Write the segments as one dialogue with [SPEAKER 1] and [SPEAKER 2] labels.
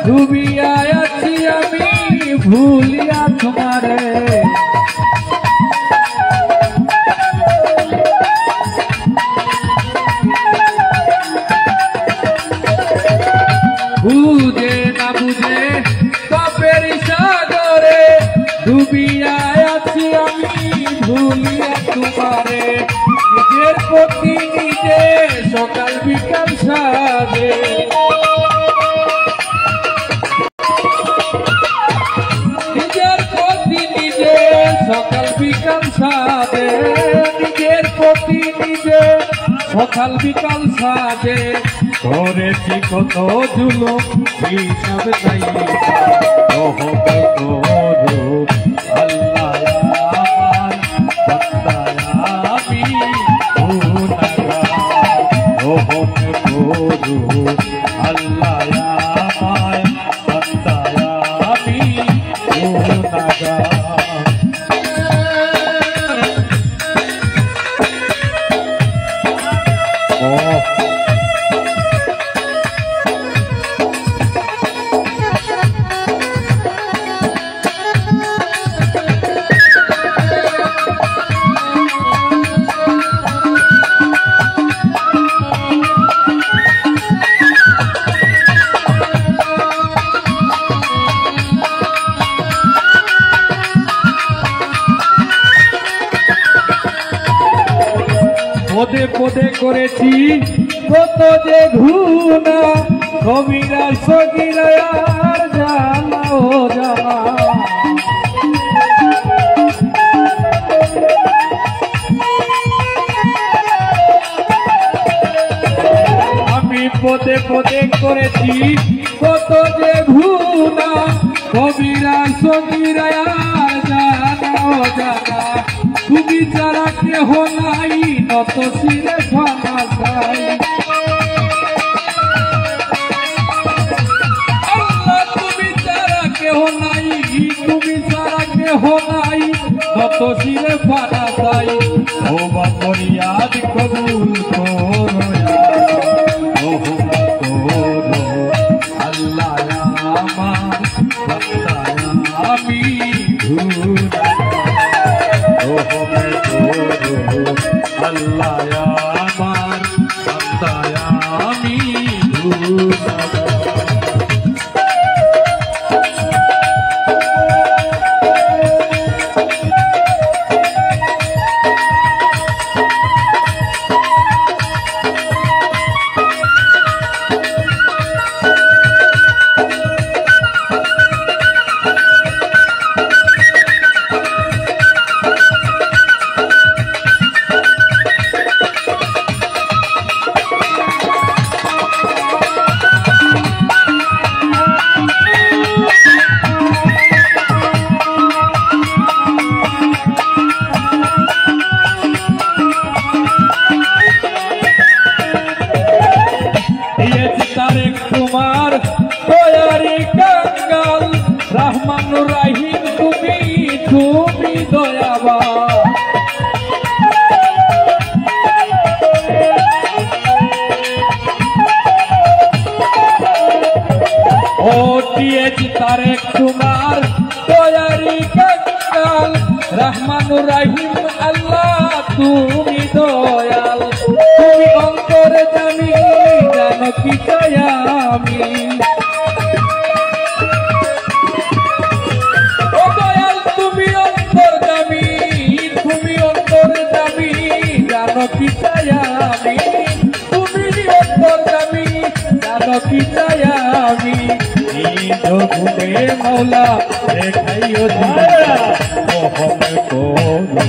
[SPEAKER 1] ডুবিয়া আছি আমি ভুলিয়া তোমারে বুঝে না বুঝে পাপের সাগরে ডুবিয়া আছি আমি ভুলিয়া তোমারে নিজের প্রতি নিজে সকাল বিকাল সাজে নিজের প্রতি নিজে সকাল বিকাল সাজে নিজের প্রতি নিজে সকাল বিকাল সাজে করেছি কত জুলুম হিসাব নাই রহমত করো আল্লাহ আমার বান্দায় আমি গুনাহগার রহমত করো আল্লাহ আমার বান্দায় আমি গুনাহগার পদে পদে করেছি কত যে ঘুনা কবিরা সগিরা আর জানা ও জানা আমি পদে পদে করেছি কত যে ঘুনা কবিরা সগিরা আর জানা ও জানা তুমি যারা কেহ নাই নত শিরে ফানা যাই আল্লাহ তুমি যারা কেহ নাই তুমি যারা কেহ নাই নত শিরে ফানা যাই ওবা ফরিয়াদ কবুল করো আল্লাহ আমার বান্দা আমি আল্লাহ আমার বান্দায় আমি তোমার তৈরি কাঙ্গাল রহমানুর রহিম তুমি তুমি দয়াবান ও টিএচ তারেক তোমার তৈরি কাঙ্গাল রহমানুর রহিম আল্লাহ তুমি দয়াল তুমি অন্তরে জানি জানো কি চাই আমি ও দয়াল তুমি অন্তর দামি তুমি অন্তরে দামি জানো কি চাই আমি তুমি অন্তর দামি জানো কি চাই আমি ঘুমে মৌলা দেখাইও দিয়া মোহন করো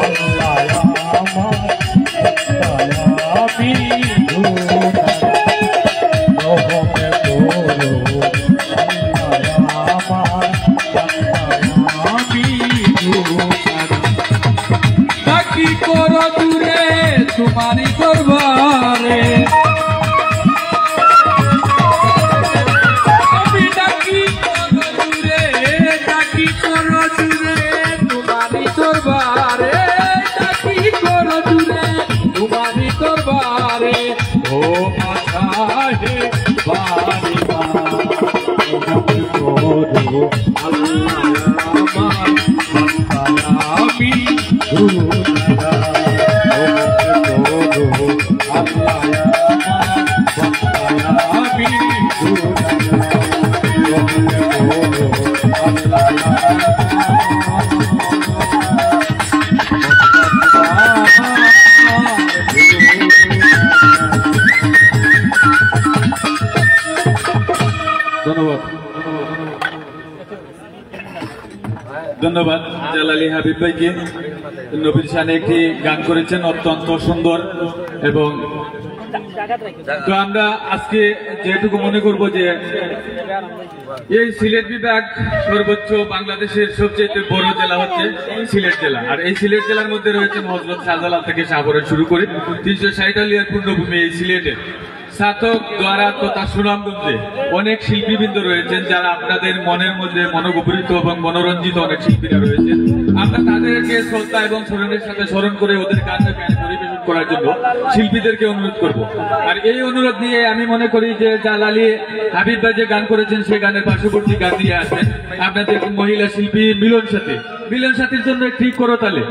[SPEAKER 1] আল্লাহ আমার আমি ডাকি করো দূরে তোমারি দরবারে আমি ডাকি করো দূরে তোমারি দরবারে ডাকি করো দূরে তোমারি দরবারে ও মাথা হে বারি করো আল্লাহ আমার আমি গুনাহগার করো আল্লাহ আমার আমি ধন্যবাদ জালালী হাবিব ভাইকে। নবীর শানে একটি গান করেছেন অত্যন্ত সুন্দর। এবং তো আমরা আজকে যেটুকু মনে করব যে এই সিলেট বিভাগ সর্বোচ্চ বাংলাদেশের সবচেয়ে বড় জেলা হচ্ছে সিলেট জেলা। আর এই সিলেট জেলার মধ্যে রয়েছেন হযরত শাহজালাল থেকে শাহপরা শুরু করে 360 আলিয়ার পূর্ণভূমি এই সিলেটে। সাধক দ্বারা তথা সুনামগঞ্জে অনেক শিল্পীবৃন্দ রয়েছেন যারা আপনাদের মনের মধ্যে মনোগভীত এবং মনোরঞ্জিত অনেক শিল্পীরা রয়েছেন। আমরা তাদেরকে শ্রদ্ধা এবং স্মরণের সাথে স্মরণ করে ওদের গানটা পরিবেশন করার জন্য শিল্পীদেরকে অনুরোধ করব। আর এই অনুরোধ নিয়ে আমি মনে করি যে জালালী হাবিব ভাই যে গান করেছেন সেই গানের পার্শ্ববর্তী গান দিয়ে আছেন আপনাদের মহিলা শিল্পী মিলন সাথী। মিলন সাথীর জন্য ঠিক করো তালে।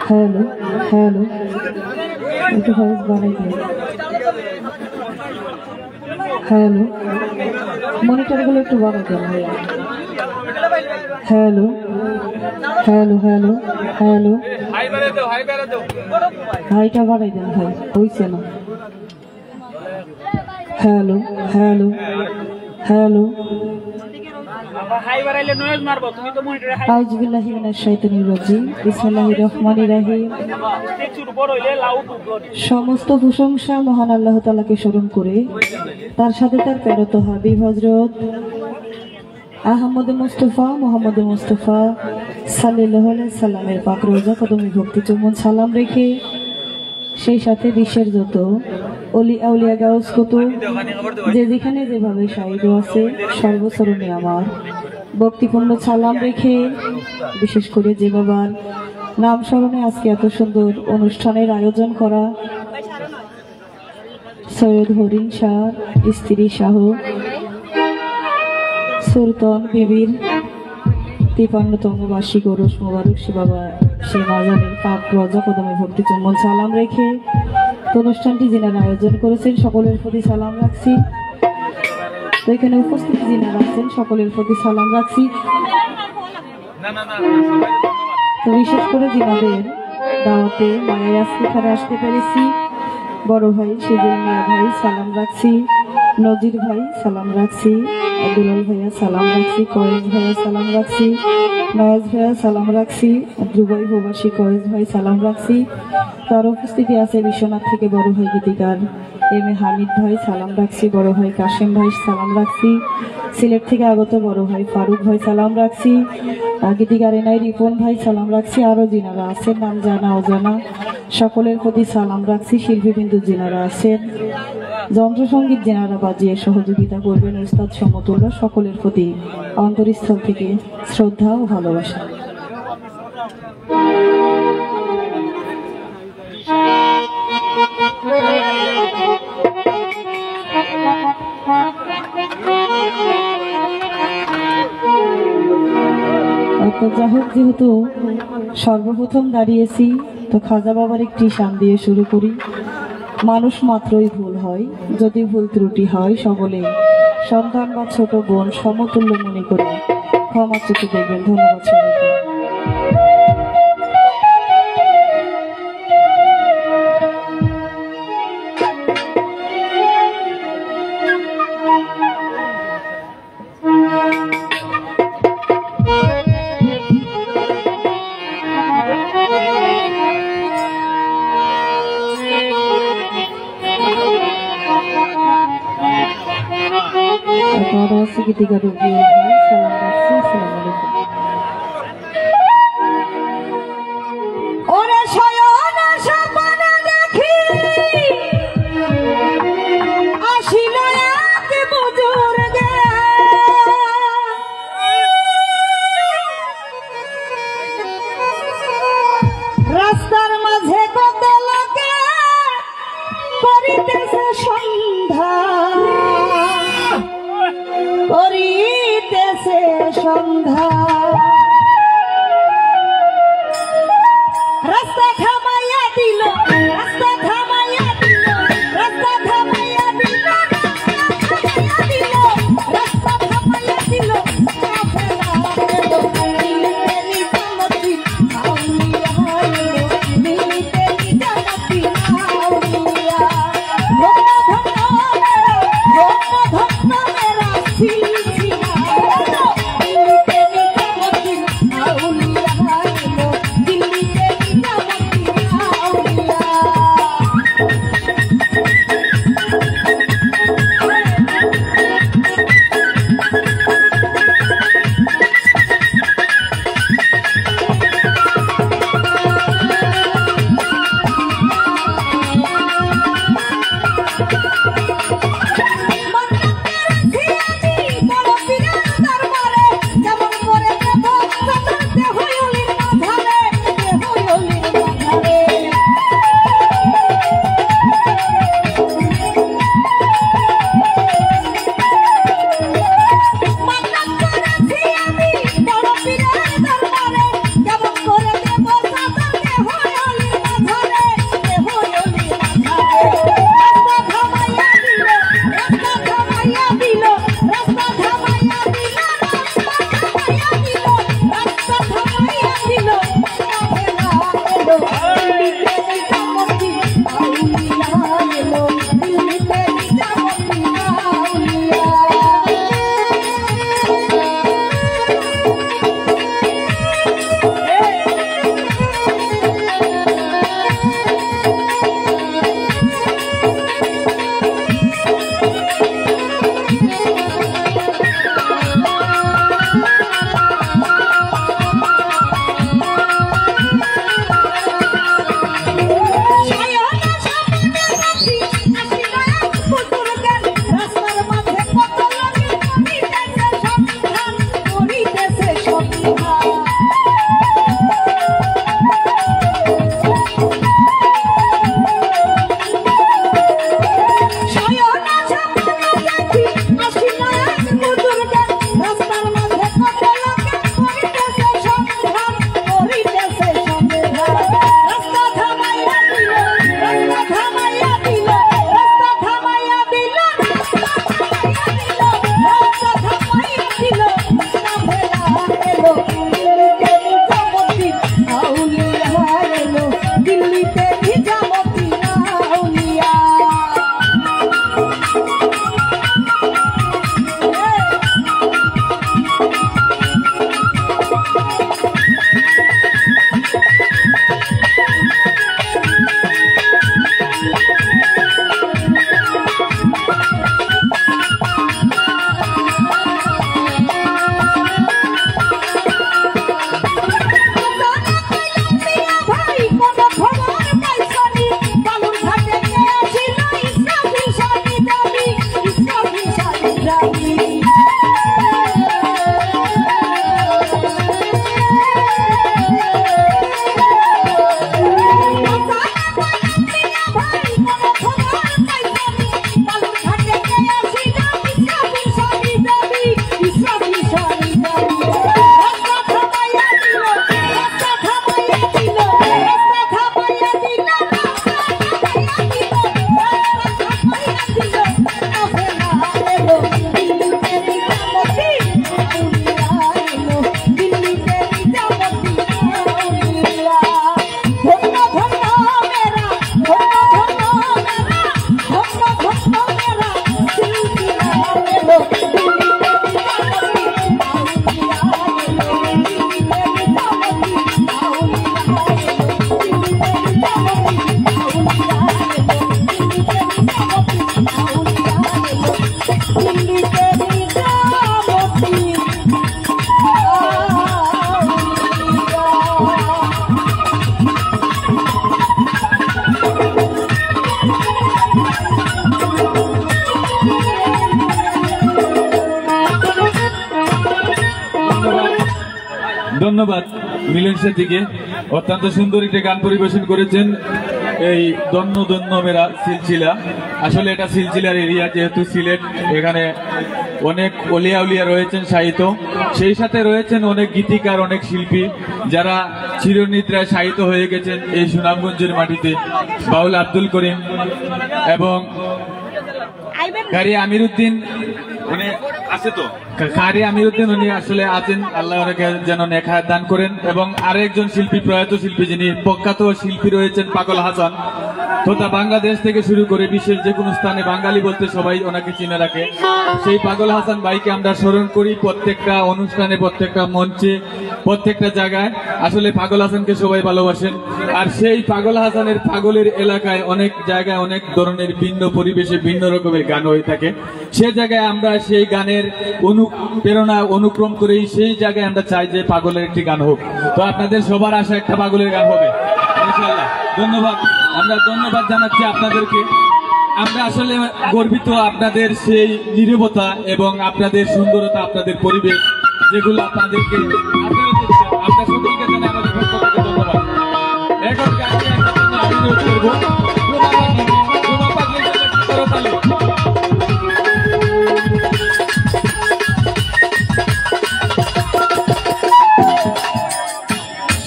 [SPEAKER 2] হ্যালো হ্যালো একটু ভয়েস বাড়াই দিন। হ্যালো মনিটরগুলো একটু বাড়াই দেন ভাইয়া। হ্যালো হ্যালো হ্যালো হ্যালো হাইটা বাড়াই দেন ভাই, হইছে না। হ্যালো হ্যালো হ্যালো আউযুবিল্লাহি মিনাশ শাইতানির রাজিম। বিসমিল্লাহির রহমানির রহিম। সমস্ত প্রশংসা মহান আল্লাহ তাআলাকে স্মরণ করে তার সাথে তার প্রেরিত হাবিব হযরত আহমদ মুস্তাফা মোহাম্মদ মুস্তাফা সাল্লাল্লাহু আলাইহি সাল্লামের পাক রোজা কদমে ভক্তি চুম্বন সালাম রেখে সেই সাথে বিশ্বের যত অলি আউলিয়া গাউস কুতুব যে যেখানে যেভাবে শাহিদ আছে সর্বচরণে আমার ভক্তিপূর্ণ সালাম রেখে বিশেষ করে যে বাবার নাম স্মরণে আজকে এত সুন্দর অনুষ্ঠানের আয়োজন করা সৈয়দ হরিণ শাহ স্ত্রী শাহ সুলতান বিবির 53তম বার্ষিক ওরস মোবারক সে বাবা সে মাজারের পাক রোজা কদমে ভক্তি চুম্বন সালাম রেখে অনুষ্ঠানটি যিনারা আয়োজন করেছেন সকলের প্রতি সালাম রাখছি। তো এখানে উপস্থিত যিনারা আছেন সকলের প্রতি সালাম রাখছি। তো বিশেষ করে যিনাদের দাওয়াতে মায়ের আজকে এখানে আসতে পেরেছি বড় ভাই সিজুল মিয়া ভাই সালাম রাখছি, নজির ভাই সালাম রাখছি, আব্দুল ভাইয়া সালাম রাখছি, কয়েস ভাইয়া সালাম রাখছি, নওয়াজ ভাইয়া সালাম রাখছি, দুবাই প্রবাসী কয়েস ভাই সালাম রাখছি। তার উপস্থিতি আছে বিশ্বনাথ থেকে বড় ভাই গীতিকার এম এ হামিদ ভাই সালাম রাখছি, বড় ভাই কাশেম ভাই সালাম রাখছি, সিলেট থেকে আগত বড় ভাই ফারুক ভাই সালাম রাখছি, গীতিকার এনআই রিপন ভাই সালাম রাখছি। আরো যিনারা আছেন নাম জানা অজানা সকলের প্রতি সালাম রাখছি। শিল্পীবৃন্দ যিনারা আছেন, যন্ত্রসঙ্গীত যিনারা বাজিয়ে সহযোগিতা করবেন উস্তাদ সমতুল্য সকলের প্রতি অন্তরস্থল থেকে শ্রদ্ধা ও ভালোবাসা। তো যাই হোক, যেহেতু সর্বপ্রথম দাঁড়িয়েছি তো খাজা বাবার একটি শান দিয়ে শুরু করি। মানুষ মাত্রই ভুল হয়, যদি ভুল ত্রুটি হয় সকলে সন্তান বা ছোট বোন সমতুল্য মনে করে ক্ষমা চোখে দেখবেন। ধন্যবাদ সবাইকে। গীতিকার রবিউল ভাই সালাম রাখছি। আসসালামু আলাইকুম। ওরে শয়ন স্বপ্নে দেখি আসিল এক বুজুর্গ, রাস্তার মাঝে কত লোকে করিতেছে সন্ধ্যা, করিতেছে সন্ধ্যা। রাস্তা থামাইয়া দিল, রাস্তা থামাইয়া দিল, রাস্তা থামাইয়া দিল, রাস্তা থামাইয়া দিল।
[SPEAKER 1] ধন্যবাদ মিলন সেটিকে, অত্যন্ত সুন্দর একটি গান পরিবেশন করেছেন। এই দন্য দন্য মেরা সিলসিলা, আসলে এটা সিলসিলার এরিয়া, যেহেতু সিলেট, এখানে অনেক অলিয়া উলিয়া রয়েছেন সাহিত্য, সেই সাথে রয়েছেন অনেক গীতিকার, অনেক শিল্পী যারা চিরনিদ্রায় শায়িত হয়ে গেছেন এই সুনামগঞ্জের মাটিতে। বাউল আব্দুল করিম এবং কারি আমিরউদ্দিন, উনি আছে তো, কারি আমিরউদ্দিন উনি আসলে আছেন, আল্লাহ ওনাকে যেন নেক হায়াত দান করেন। এবং আরেকজন শিল্পী, প্রয়াত শিল্পী, যিনি প্রখ্যাত শিল্পী রয়েছেন পাগল হাসান, তথা বাংলাদেশ থেকে শুরু করে বিশ্বের যে কোনো স্থানে বাঙালি বলতে সবাই ওনাকে চিনে রাখে। সেই পাগল হাসান ভাইকে আমরা স্মরণ করি প্রত্যেকটা অনুষ্ঠানে, প্রত্যেকটা মঞ্চে, প্রত্যেকটা জায়গায়। আসলে পাগল হাসানকে সবাই ভালোবাসেন। আর সেই পাগল হাসানের পাগলের এলাকায় অনেক জায়গায় অনেক ধরনের ভিন্ন পরিবেশে ভিন্ন রকমের গান হয়ে থাকে। সে জায়গায় আমরা সেই গানের অনুপ্রেরণা অনুক্রম করেই সেই জায়গায় আমরা চাই যে পাগলের একটি গান হোক। তো আপনাদের সবার আশা একটা পাগলের গান হবে ইনশাআল্লাহ। ধন্যবাদ, আমরা ধন্যবাদ জানাচ্ছি আপনাদেরকে। আমরা আসলে গর্বিত আপনাদের সেই নীরবতা এবং আপনাদের সুন্দরতা, আপনাদের পরিবেশ, যেগুলো আপনাদেরকে আপনার সকলকে জানাই আমাদের পক্ষ থেকে ধন্যবাদ। এখন গানটি একটার জন্য আমি অনুরোধ করবো,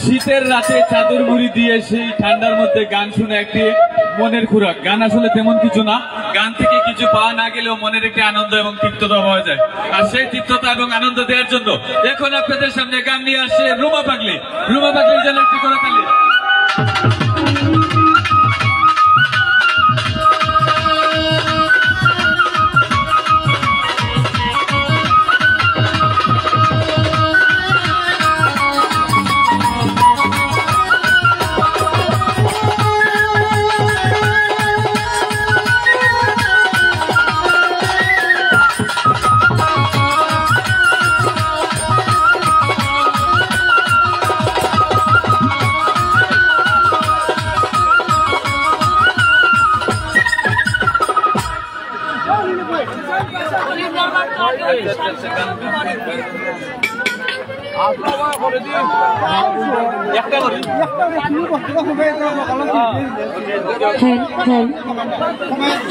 [SPEAKER 1] শীতের রাতে চাদর মুড়ি দিয়ে সেই ঠান্ডার মধ্যে গান শুনে একটি মনের খোরাক। গান আসলে তেমন কিছু না, গান থেকে কিছু পাওয়া না গেলেও মনের একটি আনন্দ এবং তৃপ্ততা পাওয়া যায়। আর সেই তৃপ্ততা এবং আনন্দ দেওয়ার জন্য এখন আপনাদের সামনে গান নিয়ে আসছে রুমা পাগলি। রুমা পাগলির জন্য একটি করে তালি।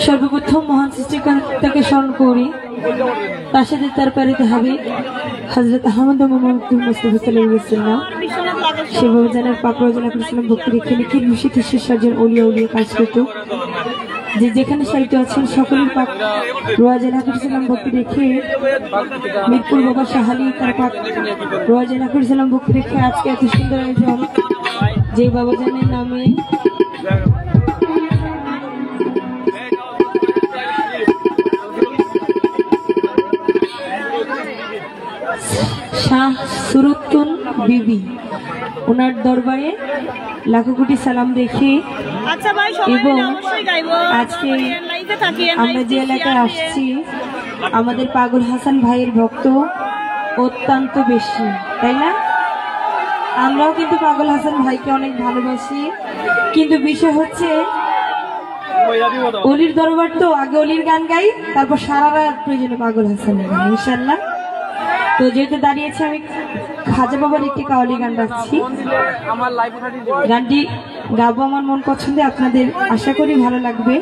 [SPEAKER 2] সর্বপ্রথম মহান সৃষ্টিকর্তাকে স্মরণ করি, তার সাথে তার প্রেরিত হাবিব হযরত আহমদ মুহাম্মদ মুস্তাফা সাল্লাল্লাহু আলাইহি ওয়াসাল্লাম সে বহুজনের পাক রওজা করেছিলেন ভক্তি রেখে লিখিত বিশিত শিষ্যজন ওলিয়া উলিয়া কাজ করত। যে যেখানে সাহিত্য আছেন সকলের পাক রওজা করেছিলাম ভক্তি রেখে মিরপুর বাবা শাহালি তার পাক রওজা করেছিলাম ভক্তি রেখে আজকে এত সুন্দর আয়োজন, যে বাবাজানের নামে শাহ সুরতুন বিবি, ওনার দরবারে লাখো কোটি সালাম রেখে এবং আজকে আমরা যে এলাকায় আসছি আমাদের পাগল হাসান ভাইয়ের ভক্ত অত্যন্ত বেশি, তাই না? আমরাও কিন্তু পাগল হাসান ভাইকে অনেক ভালোবাসি, কিন্তু বিষয় হচ্ছে অলির দরবার তো আগে অলির গান গাই, তারপর সারা রাত প্রয়োজনে পাগল হাসানের গান ইনশাল্লাহ। তো যেহেতু দাঁড়িয়েছে আমি খাজা বাবার একটি কাওয়ালি গান রাখছি, গানটি গাবো আমার মন পছন্দে, আপনাদের আশা করি ভালো লাগবে।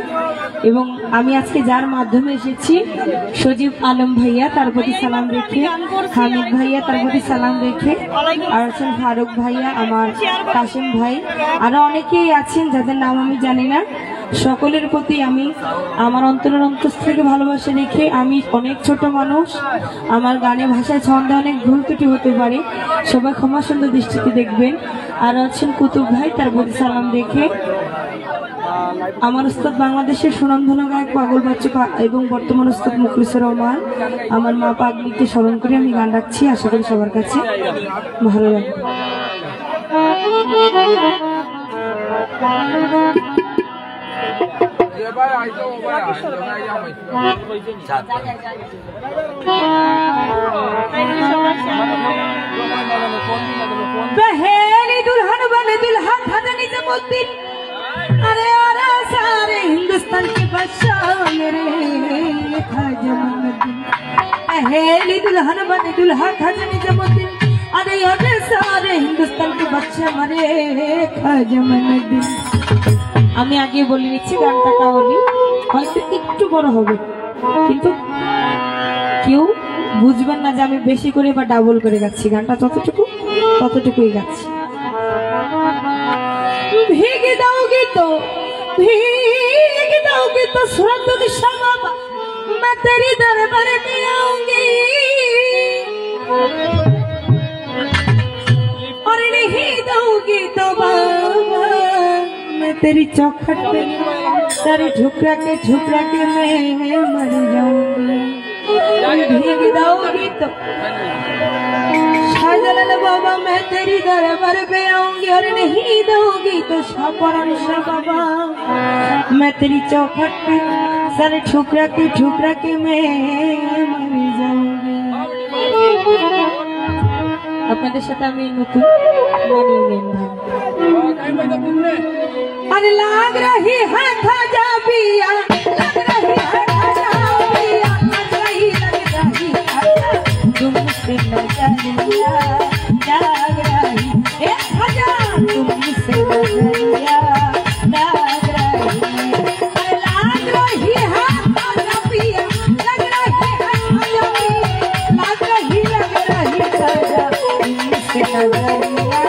[SPEAKER 2] এবং আমি আজকে যার মাধ্যমে এসেছি সজীব আলম ভাইয়া, তার প্রতি সালাম রেখে, হামিদ ভাইয়া তার প্রতি সালাম রেখে, আর আছেন ফারুক ভাইয়া, আমার কাসিম ভাই, আরো অনেকেই আছেন যাদের নাম আমি জানি না। সকলের প্রতি আমি আমার অন্তরের অন্তঃস্থ থেকে ভালোবাসা রেখে, আমি অনেক ছোট মানুষ, আমার গানে ভাষায় ছন্দে অনেক ভুল ত্রুটি হতে পারে, সবাই ক্ষমা সুন্দর দৃষ্টিতে দেখবেন। আর আছেন কুতুব ভাই, তার প্রতি সালাম রেখে, আমার উস্তাদ বাংলাদেশের সুনামধন্য গায়ক পাগল বাচ্চু এবং বর্তমান উস্তাদ মুখলিসুর রহমান, আমার মা পাগলিকে স্মরণ করে আমি গান রাখছি, আশা করি সবার কাছে ভালো লাগবে। पहली दुल्हन बने दुल्हा खाजा निजामुद्दीन, अरे अरे सारे हिंदुस्तान के बादशाह मेरे खाजा मुद्दीन। पहली दुल्हन बने दुल्हा खाजा निजामुद्दीन, अरे अरे सारे मेरे हिंदुस्तान के बच्चे मरे खाजा मैंने दिल। আমি আগে বলে নিচ্ছি গানটা তাহলে হয়তো একটু বড় হবে, কিন্তু কেউ বুঝবেন না যে আমি বেশি করে বা ডাবল করে গাচ্ছি। গানটা ততটুকুই গাচ্ছি। ভেঙে দাওগে তো सूरत की शबब मैं तेरी दरबार में आऊंगी और नहीं दोगी तो बाबा मैं तेरी चौखट पे सारी ठुकरा के मैं मर जाऊंगी। भीग दोगी तो शाहजलाल बाबा मैं तेरी दरबार पे आऊंगी और नहीं दोगी तो शाह बाबा मैं तेरी चौखट पे सारे ठुकरा के मैं मर जाऊंगी। আপনাদের সাথে আমি নতুন মানিয়ে নেন ভাই। अरे लाग रही है खाजा पिया लग रही है खाजा पिया लग रही खाजा तुमसे नजरिया लाग रही ए खाजा तुमसे नजरिया लाग रही। अरे लाग रही है खाजा पिया लग रही है खाजा पिया लग रही खाजा तुमसे नजरिया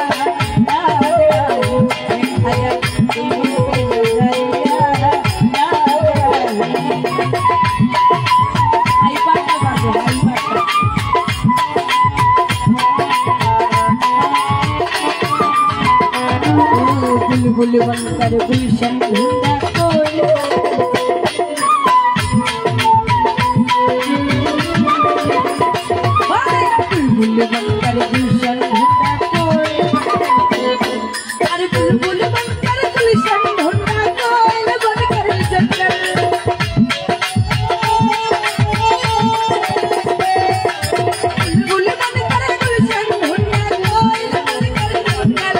[SPEAKER 2] बुलबुल बनकर गुलशन ढूंढा कोई बुलबुल बनकर गुलशन ढूंढा कोई। अरे बुलबुल बनकर गुलशन ढूंढा कोई बनकर जंगल बुलबुल बनकर गुलशन ढूंढा कोई बनकर जंगल।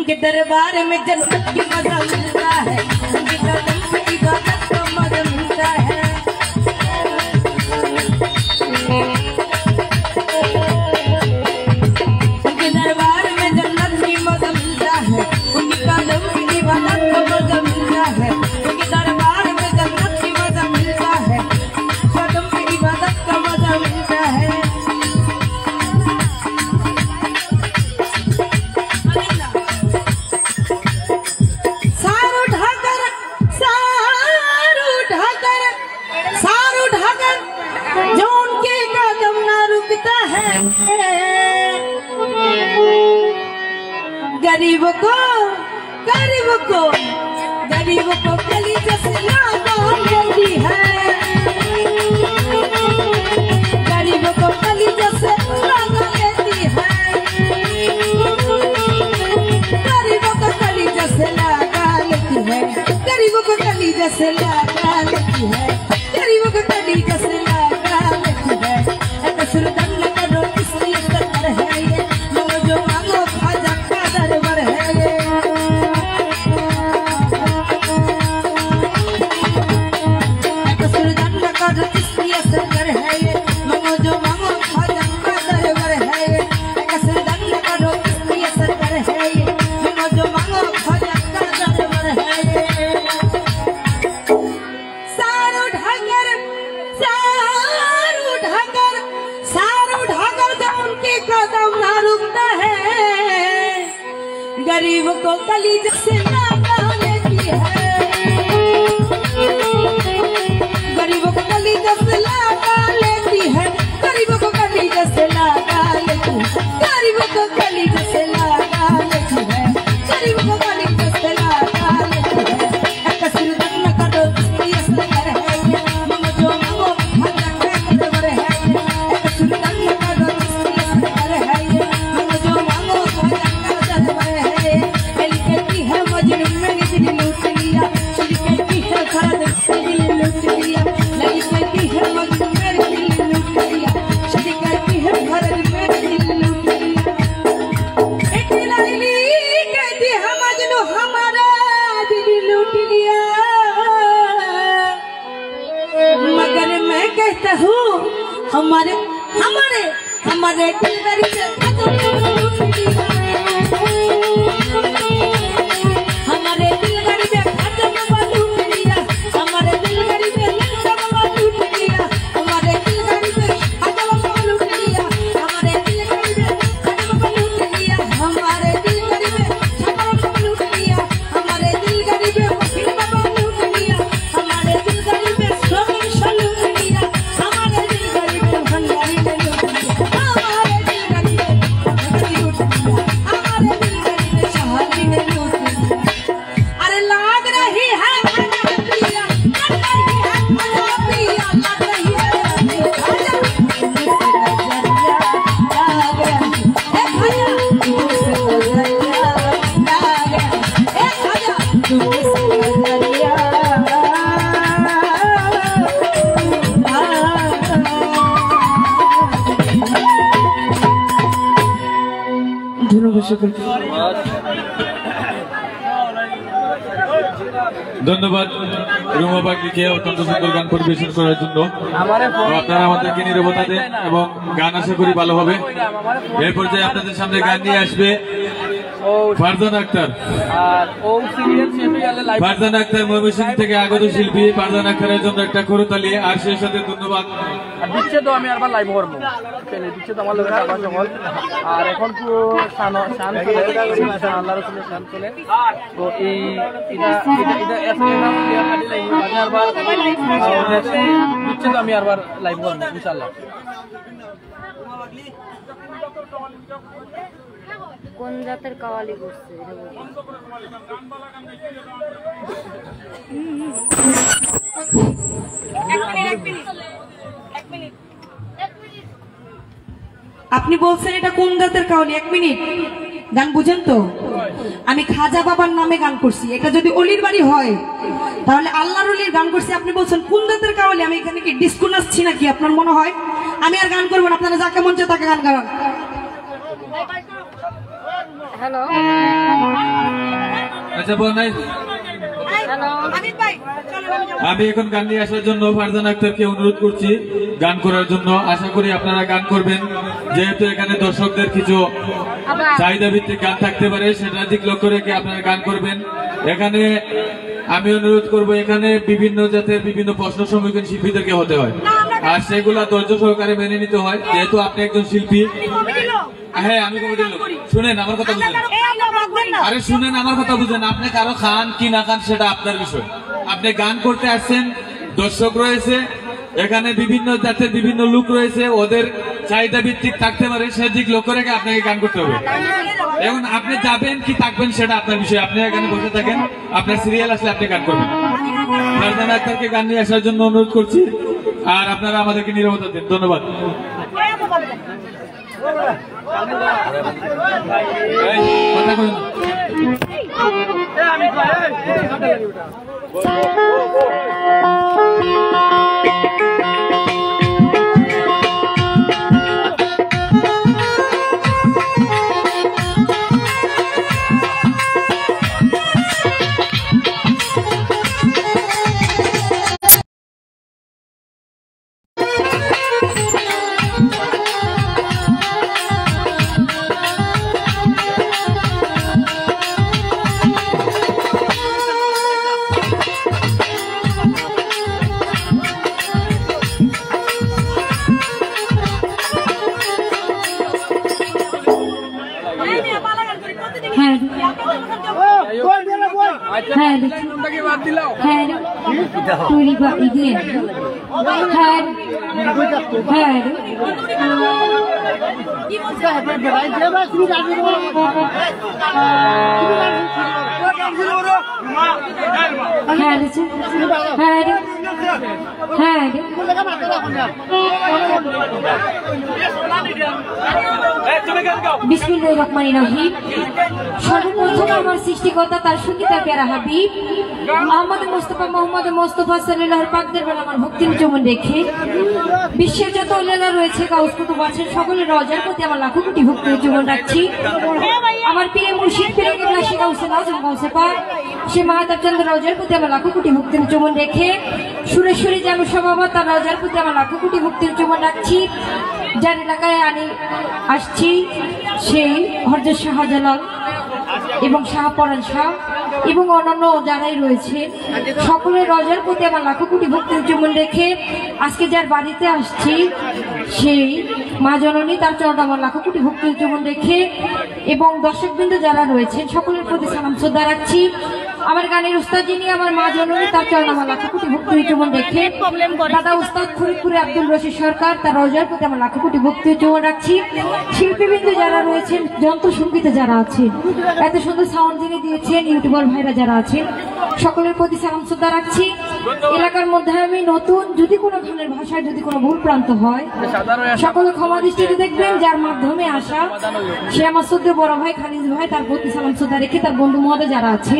[SPEAKER 2] उनके दरबार में जन्नत की मजा मिलता है, उनके कदम पे इबादत का मजा मिलता है। उनके दरबार में जन्नत की मजा मिलता है, उनके कदम पे इबादत का मजा मिलता है, उनके दरबार में जन्नत की मजा मिलता है, कदम पे इबादत का मजा मिलता है। जो उनके कदम ना रुकता है, गरीबों को गली जैसे लगाम देती है, गरीबों को गली जैसे लगा लेती है, गरीबों को गली जैसे लगा लेती है, गरीबों को गली जैसे लगा लेती है, गरीबों को गली जैसे लगा लेती है। सुरदन करो इसलिए सत्तर है ये, मांगो जो मांगो ख्वाजा का दरबार है ये। सुरदन करो इसलिए सत्तर है ये, मांगो जो मांगो ख्वाजा का दरबार है ये। सुरदन करो इसलिए सत्तर है ये, मांगो जो मांगो ख्वाजा का दरबार है ये। सारू ढाकर जब उनके कदम ना रुकता है, गरीब को गली जैसे लगा लेती है, गरीबों को गली जैसे लगा लेती है, गरीबों को गली जैसे लगा लेती है, गरीबों को गली जैसे लगा लेती है, गरीबों को गली जैसे लगा लेती है। सुरदन करो इसलिए सत्तर है ये, मांगो जो मांगो ख्वाजा का दरबार है ये। सुरदन करो इसलिए सत्तर है ये, मांगो जो मांगो ख्वाजा का दरबार है ये। दिल कहती है मजनू मैंने दिल लूट लिया, दिल कहती है फर्द दिल लूट लिया, लगी कहती है मजनू मेरे दिल लूट लिया, दिल कहती है फर्द मेरे दिल लूट लिया। एक लाली कहती है मजनू हमारा दिल लूट लिया, मगर मैं कहता हूँ हमारे हमारे हमारे दिल लूट लिया, हमारे दिल गरीब खत्म लूट लिया, हमारे दिल गरीब लूट लिया, हमारे दिल गरीब खत्म लूट लिया, हमारे दिल गरीब खत्म लूट लिया, हमारे दिल गरीब खत्म लूट लिया, हमारे दिल गरीब वकील बाबा लूट लिया, हमारे दिल गरीब स्वामी लूट लिया, हमारे दिल गरीब भंडारी ने लूट लिया, हमारे दिल गरीब लूट लिया, हमारे दिल गरीब शहादी ने लूट लिया। अरे लाग रही है पिया, लग रही है पिया, लग रही है आजा लाग रही है भैया, तुमसे नजरिया लाग रही है आजा तुमसे नजरिया।
[SPEAKER 1] ধন্যবাদ রুমা পাখিকে অত্যন্ত সুন্দর গান পরিবেশন করার জন্য। আপনারা আমাদেরকে নীরবতা দেন এবং গান আশা করি ভালো হবে। এই পর্যায়ে আপনাদের সামনে গান নিয়ে আসবে ফারজানা আক্তার। ফারজানা আক্তার ময়মনসিংহ থেকে আগত শিল্পী। ফারজানা আক্তারের জন্য একটা করতালি, আর সেই সাথে ধন্যবাদ।
[SPEAKER 3] দিচ্ছে তো আমি আবার লাইভ করবো, দিচ্ছে তো আমার লোকের আবার সকল। আর এখন তো আল্লাহ রসুলের শান চলে, তো দিচ্ছে তো আমি আবার লাইভ করবো ইনশাল্লাহ।
[SPEAKER 4] কোন জাতের কাওয়ালি করছে
[SPEAKER 2] আপনি বলছেন এটা কোন জাতের কাওয়ালি? 1 মিনিট, গান বুঝেন তো? আমি খাজা বাবার নামে গান করছি। এটা যদি অলির বাড়ি হয় তাহলে আল্লাহর অলির গান করছি। আপনি বলছেন কোন জাতের কাওয়ালি? আমি এখানে কি ডিস্কো নাচছি নাকি আপনার মনে হয়? আমি আর গান করবো না, আপনারা যাকে মন চায় তাকে গান গান।
[SPEAKER 4] হ্যালো
[SPEAKER 1] আচ্ছা বনাই, আমি এখন গান নিয়ে আসার জন্য ফারজানা আক্তারকে অনুরোধ করছি গান করার জন্য। আশা করি আপনারা গান করবেন, যেহেতু এখানে দর্শকদের কিছু চাহিদা ভিত্তিক গান থাকতে পারে, সেটা দিক লক্ষ্য রেখে আপনারা গান করবেন। এখানে আমি অনুরোধ করব, এখানে বিভিন্ন জাতের বিভিন্ন প্রশ্ন সম্মুখীন শিল্পীদেরকে হতে হয়, আর সেগুলা ধৈর্য সহকারে মেনে নিতে হয়, যেহেতু আপনি একজন শিল্পী। হ্যাঁ, আমি কমিটির লোক। শুনেন আমার কথা বুঝেন, আরে শুনেন আমার কথা বুঝেন। আপনি কারো খান কি না খান সেটা আপনার বিষয়। আপনি গান করতে আসছেন, দর্শক রয়েছে এখানে, বিভিন্ন জাতের বিভিন্ন লোক রয়েছে, ওদের চাহিদা ভিত্তিক থাকতে পারে, সেদিক লক্ষ্য রেখে আপনাকে গান করতে হবে। এখন আপনি যাবেন কি থাকবেন সেটা আপনার বিষয়। আপনি এখানে বসে থাকেন, আপনার সিরিয়াল আসলে আপনি গান করবেন। ফারজানা আক্তারকে গান নিয়ে আসার জন্য অনুরোধ করছি, আর আপনারা আমাদেরকে নিরাপত্তা দিন। ধন্যবাদ। কথা বলুন।
[SPEAKER 5] বিসমিল্লাহির রহমানির রহিম। সর্বপ্রথম আমার সৃষ্টিকর্তা তার সঙ্গীতা প্যারা হাবিব আহমদ মুস্তাফা মোহাম্মদ মুস্তাফা সাল্লাল্লাহু পাকদের বেলা আমার ভক্তির চুমন রেখে বিশ্বের যত লীলা রয়েছে কাউস কুতুব আছেন সকলের রজার প্রতি আমার লাখো কোটি ভক্তির চুমন রাখছি। আমার প্রিয় মুর্শিদ পীর কিবলা শেখ গাউসে আজম গাউসে পাক সে মাহতাব চন্দ্র রজার প্রতি আমার লাখো কোটি ভক্তির চুমন রেখে সুরেশ্বরী যেন স্বভাবত তার রজার প্রতি আমার লাখো কোটি ভক্তির চুমন রাখছি। যার এলাকায় আমি আসছি সেই হযরত শাহজালাল এবং শাহপরান শাহ এবং অন্যান্য যারাই রয়েছে সকলের রজার প্রতি আমার লাখো কোটি ভক্তির চুমন রেখে আজকে যার বাড়িতে আসছি সেই মা জননী তার চরণ আমার লাখো কোটি ভক্তির চুমন রেখে এবং দর্শকবৃন্দ যারা রয়েছেন সকলের প্রতি সালাম শ্রদ্ধা রাখছি। আমার গানের উস্তাদ যিনি আমার মা জননী তার চরণ আমার লাখো কোটি ভক্তির চুমন রেখে দাদা উস্তাদ ফরিদপুরে আব্দুল রশিদ সরকার তার রজার প্রতি আমার লাখো কোটি ভক্তির চুমন রাখছি। শিল্পীবৃন্দ যারা রয়েছেন, যন্ত্র সঙ্গীতে যারা আছেন, এত সুন্দর সাউন্ড যিনি দিয়েছেন, ইউটিউবার ভাইরা যারা আছেন সকলের প্রতি সালাম শ্রদ্ধা রাখছি। এলাকার মধ্যে আমি নতুন, যদি কোনো গানের ভাষায় যদি কোনো ভুল প্রান্ত হয় সকলে ক্ষমা দৃষ্টিতে দেখবেন। যার মাধ্যমে আসা সে আমার শ্রদ্ধে বড় ভাই খালিদ ভাই, তার প্রতি সালাম শ্রদ্ধা রেখে তার বন্ধু মহোদয় যারা আছে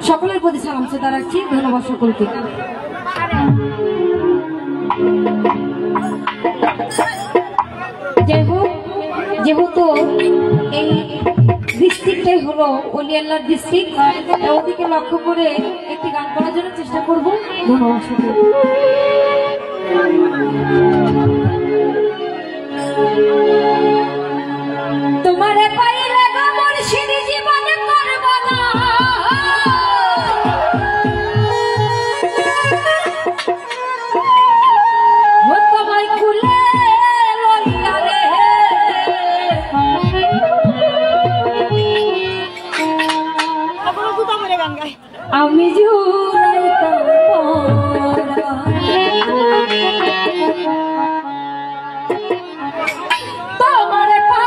[SPEAKER 5] সকলের প্রতি সালাম শ্রদ্ধা রাখছি। ধন্যবাদ সকলকে। যেহেতু এই ডিস্ট্রিক্টটাই হলো ওলিয়াল্লাহ ডিস্ট্রিক্ট, ওদিকে লক্ষ্য করে একটি গান করার জন্য চেষ্টা করব। ধন্যবাদ সকলকে। তোমারে পাইলে গো মুর্শিদ জীবনে করব না, ও তোমায় কুলে লইয়া রে আমি জুড়াইতাম তোমারে পা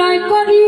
[SPEAKER 5] বিনয় করি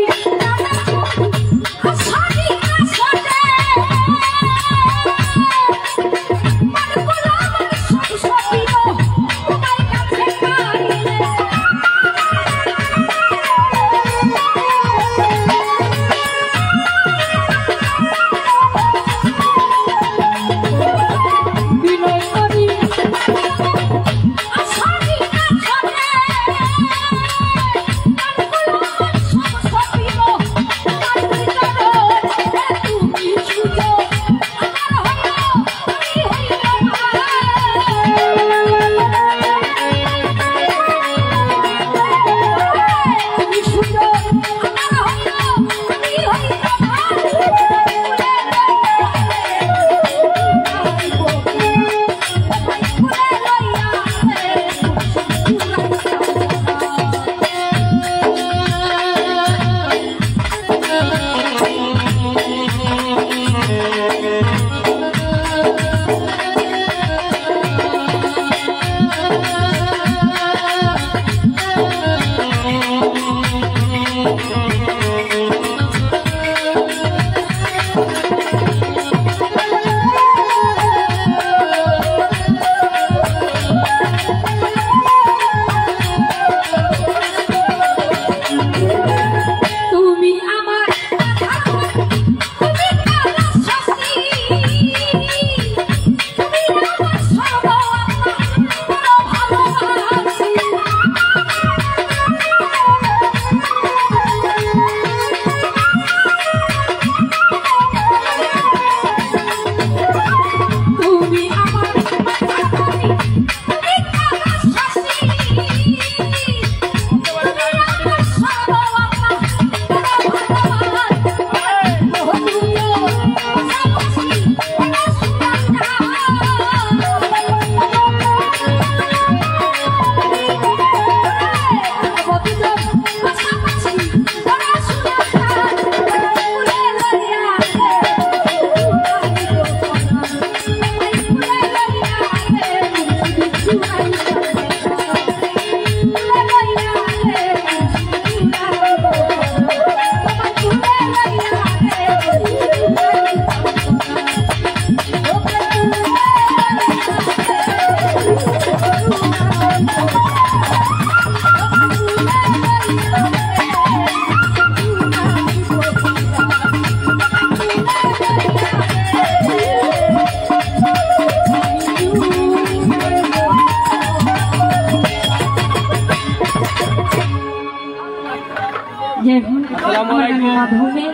[SPEAKER 5] মাধ্যমে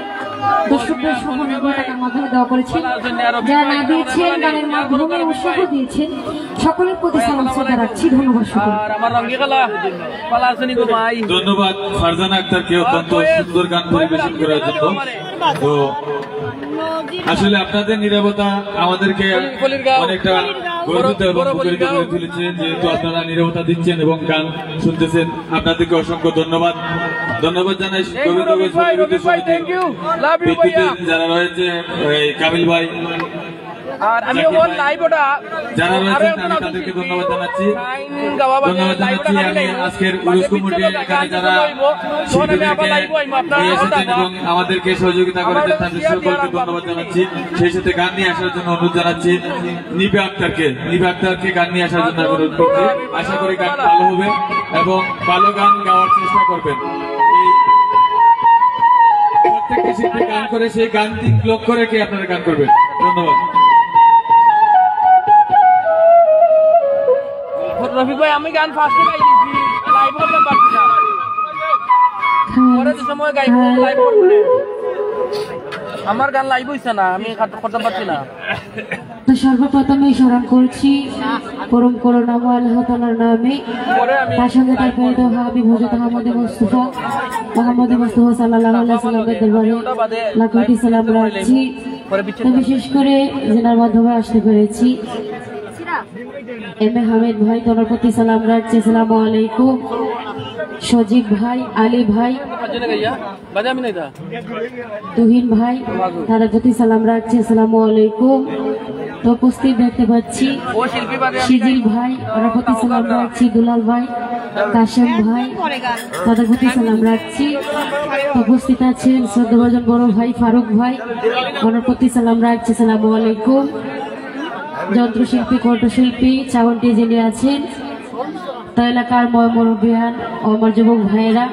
[SPEAKER 5] দর্শকদের সম্মানে 2 টাকার মাধ্যমে দেওয়া করেছেন। যারা না দিয়েছেন গানের মাধ্যমে উৎসাহ দিয়েছেন সকলের প্রতি সালাম শ্রদ্ধা রাখছি। ধন্যবাদ
[SPEAKER 1] ধন্যবাদ ফারজানা আক্তারকে অত্যন্ত সুন্দর গান পরিবেশন করার জন্য। তো আসলে আপনাদের নীরবতা আমাদেরকে অনেকটা গর্বিত এবং উপকৃত করে তুলেছে, যেহেতু আপনারা নীরবতা দিচ্ছেন এবং গান শুনতেছেন। আপনাদেরকে অসংখ্য ধন্যবাদ। ধন্যবাদ জানাই গোবিন্দগঞ্জ সমিতির যারা রয়েছে, কামিল ভাই,
[SPEAKER 3] আর আমি লাইভটা
[SPEAKER 1] যারা রয়েছেন আমি তাদেরকে ধন্যবাদ জানাচ্ছি। আমি আজকের উরুস কমিটি এখানে যারা নিয়ে এসেছেন এবং আমাদেরকে সহযোগিতা করেছেন তাদের সকলকে ধন্যবাদ জানাচ্ছি। সেই সাথে গান নিয়ে আসার জন্য অনুরোধ জানাচ্ছি নিবে আক্তারকে গান নিয়ে আসার জন্য অনুরোধ করছি। আশা করি গান ভালো হবে এবং ভালো গান গাওয়ার চেষ্টা করবেন। প্রত্যেকটি শিল্পী গান করে সেই গান দিক লক্ষ্য রেখে আপনারা গান করবেন। ধন্যবাদ।
[SPEAKER 3] রফিক ভাই, আমি গান ফার্স্টে গাই দিয়েছি, লাইভ করতে পারছি না, পরে যে সময় গাইব লাইভ করব না। আমার গান লাইভ হইছে না, আমি করতে পারছি না।
[SPEAKER 5] তো সর্বপ্রথমে স্মরণ করছি পরম করুণাময় আল্লাহ তাআলার নামে, তার সঙ্গে তার প্রেরিত হাবিব হযরত মুহাম্মদ মুস্তাফা সাল্লাল্লাহু আলাইহি ওয়াসাল্লামের দরবারে লাখ কোটি সালাম রাখছি। তো বিশেষ করে যেনার মাধ্যমে আসতে পেরেছি এম এ হামিদ ভাই, তোর প্রতি সালাম রাখছি। আসসালামু আলাইকুম। সজীব ভাই, আলী ভাই, তুহিন ভাই, তাদের প্রতি সালাম রাখছি। আসসালামু আলাইকুম। তো উপস্থিত দেখতে পাচ্ছি সিজিল ভাই, ওনার প্রতি সালাম রাখছি। দুলাল ভাই, কাশেম ভাই, তাদের প্রতি সালাম রাখছি। উপস্থিত আছেন শ্রদ্ধাভাজন বড় ভাই ফারুক ভাই, ওনার প্রতি সালাম রাখছি। আসসালামু আলাইকুম। যন্ত্রশিল্পী, কণ্ঠশিল্পী চাওয়ানটি যিনি আছেন, তা এলাকার মুরব্বিয়ান ও আমার যুবক ভাইয়েরা,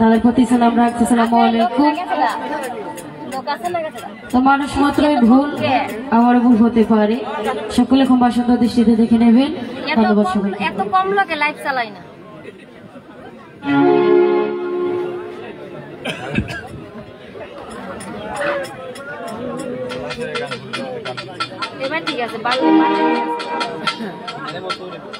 [SPEAKER 5] তাদের প্রতি সালাম রাখছি। আসসালামু আলাইকুম। তো মানুষ মাত্রই ভুল, আমার ভুল হতে পারে, সকলে ক্ষমা সুন্দর দৃষ্টিতে দেখে নেবেন। ধন্যবাদ সবাইকে।
[SPEAKER 4] এত কম লোকে লাইভ চালাই না। এবার ঠিক আছে, বাড়লে নাটক বন্ধ করে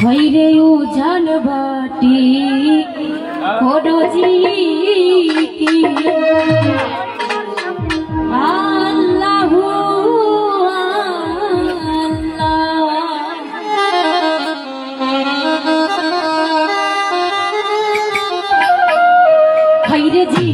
[SPEAKER 5] হইরে উজান বাটি কোডজি কি আল্লাহু আল্লাহ হইরে জি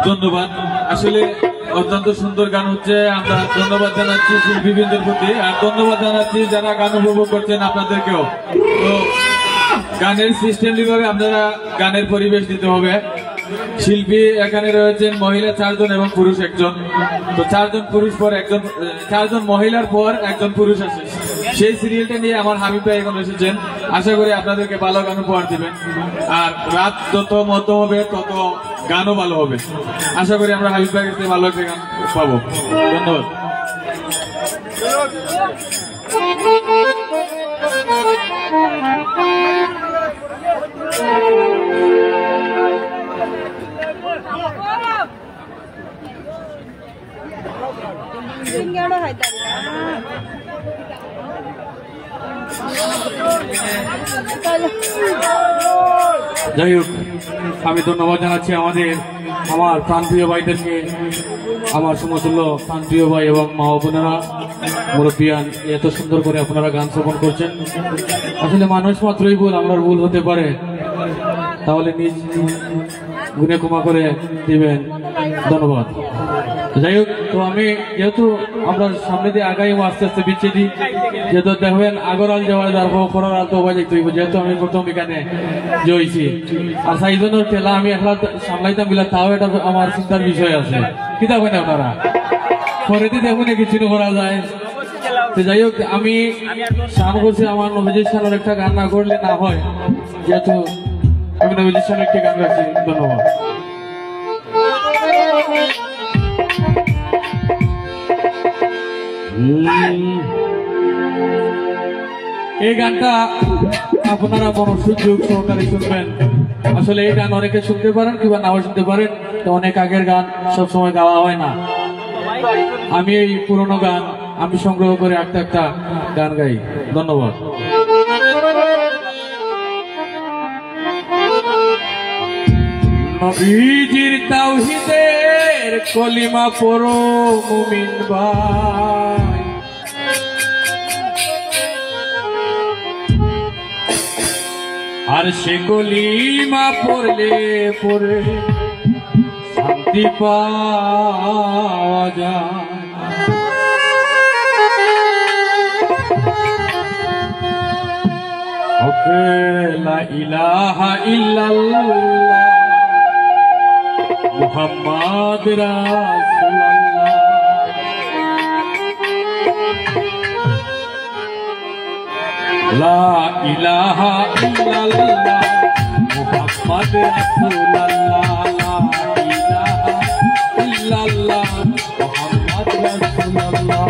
[SPEAKER 1] ধন্যবাদ। আসলে অত্যন্ত সুন্দর গান হচ্ছে। আমরা ধন্যবাদ জানাচ্ছি শিল্পীবৃন্দের প্রতি, আর ধন্যবাদ জানাচ্ছি যারা গান উপভোগ করছেন আপনাদেরকেও। তো গানের সিস্টেমলি ভাবে আপনারা গানের পরিবেশ দিতে হবে। শিল্পী এখানে রয়েছেন মহিলা 4 জন এবং পুরুষ 1 জন। তো 4 জন পুরুষ পর 1 জন, 4 জন মহিলার পর 1 জন পুরুষ আছে। সেই সিরিয়ালটা নিয়ে আমার হাবিব ভাই এখন এসেছেন। আশা করি আপনাদেরকে ভালো গান উপহার দিবেন, আর রাত যত মতো হবে তত গানও ভালো হবে। আশা করি আমরা হাবিব ভাইয়ের কাছে ভালো একটা গান পাবো। ধন্যবাদ।
[SPEAKER 6] যাই হোক, আমি ধন্যবাদ জানাচ্ছি আমার প্রাণপ্রিয় ভাইদেরকে, আমার সমতুল্য প্রাণপ্রিয় ভাই এবং মা বোনেরা, মুরব্বিয়ান, এত সুন্দর করে আপনারা গান শ্রবণ করছেন। আসলে মানুষ মাত্রই ভুল, আমরা ভুল হতে পারে, তাহলে নিজ গুণে ক্ষমা করে দিবেন। ধন্যবাদ। যাই হোক, তো আমি যেহেতু আমরা সামনে দিয়ে আগাই আস্তে আস্তে বিচ্ছে দিই, যেহেতু দেখবেন আগরাল যাওয়ার যাবো করার তো অবাই দেখতে হইব, যেহেতু আমি প্রথম এখানে জয়ছি। আর 4 জনের খেলা আমি একলা সামলাইতাম বিলা, তাও এটা আমার চিন্তার বিষয় আছে। কি দেখবেন আপনারা পরে দেখুন কিছু করা যায়। তো যাই হোক, আমি সান করছি আমার নবীজির সালের একটা গান না করলে না হয়, যেহেতু আমি নবীজির সালের একটি গান গাচ্ছি। ধন্যবাদ। এই গানটা আপনারা মনোযোগ সহকারে শুনবেন। আসলে এই গান অনেকে শুনতে পারেন কিংবা নাও শুনতে পারেন, তো অনেক আগের গান সবসময় গাওয়া হয় না। আমি এই পুরনো গান আমি সংগ্রহ করে একটা গান গাই। ধন্যবাদ। নবীজির তাওহীদের কলিমা পড়ো মুমিন ভাই, আর সে কলিমা পড়লে পড়ে শান্তি পাওয়া যায়। ওকে লা ইলাহা ইল্লাল্লাহ মুহাম্মদ রাসূলুল্লাহ, লা ইলাহা ইল্লাল্লাহ মুহাম্মদ রাসূলুল্লাহ, লা ইলাহা ইল্লাল্লাহ মুহাম্মদ রাসূলুল্লাহ।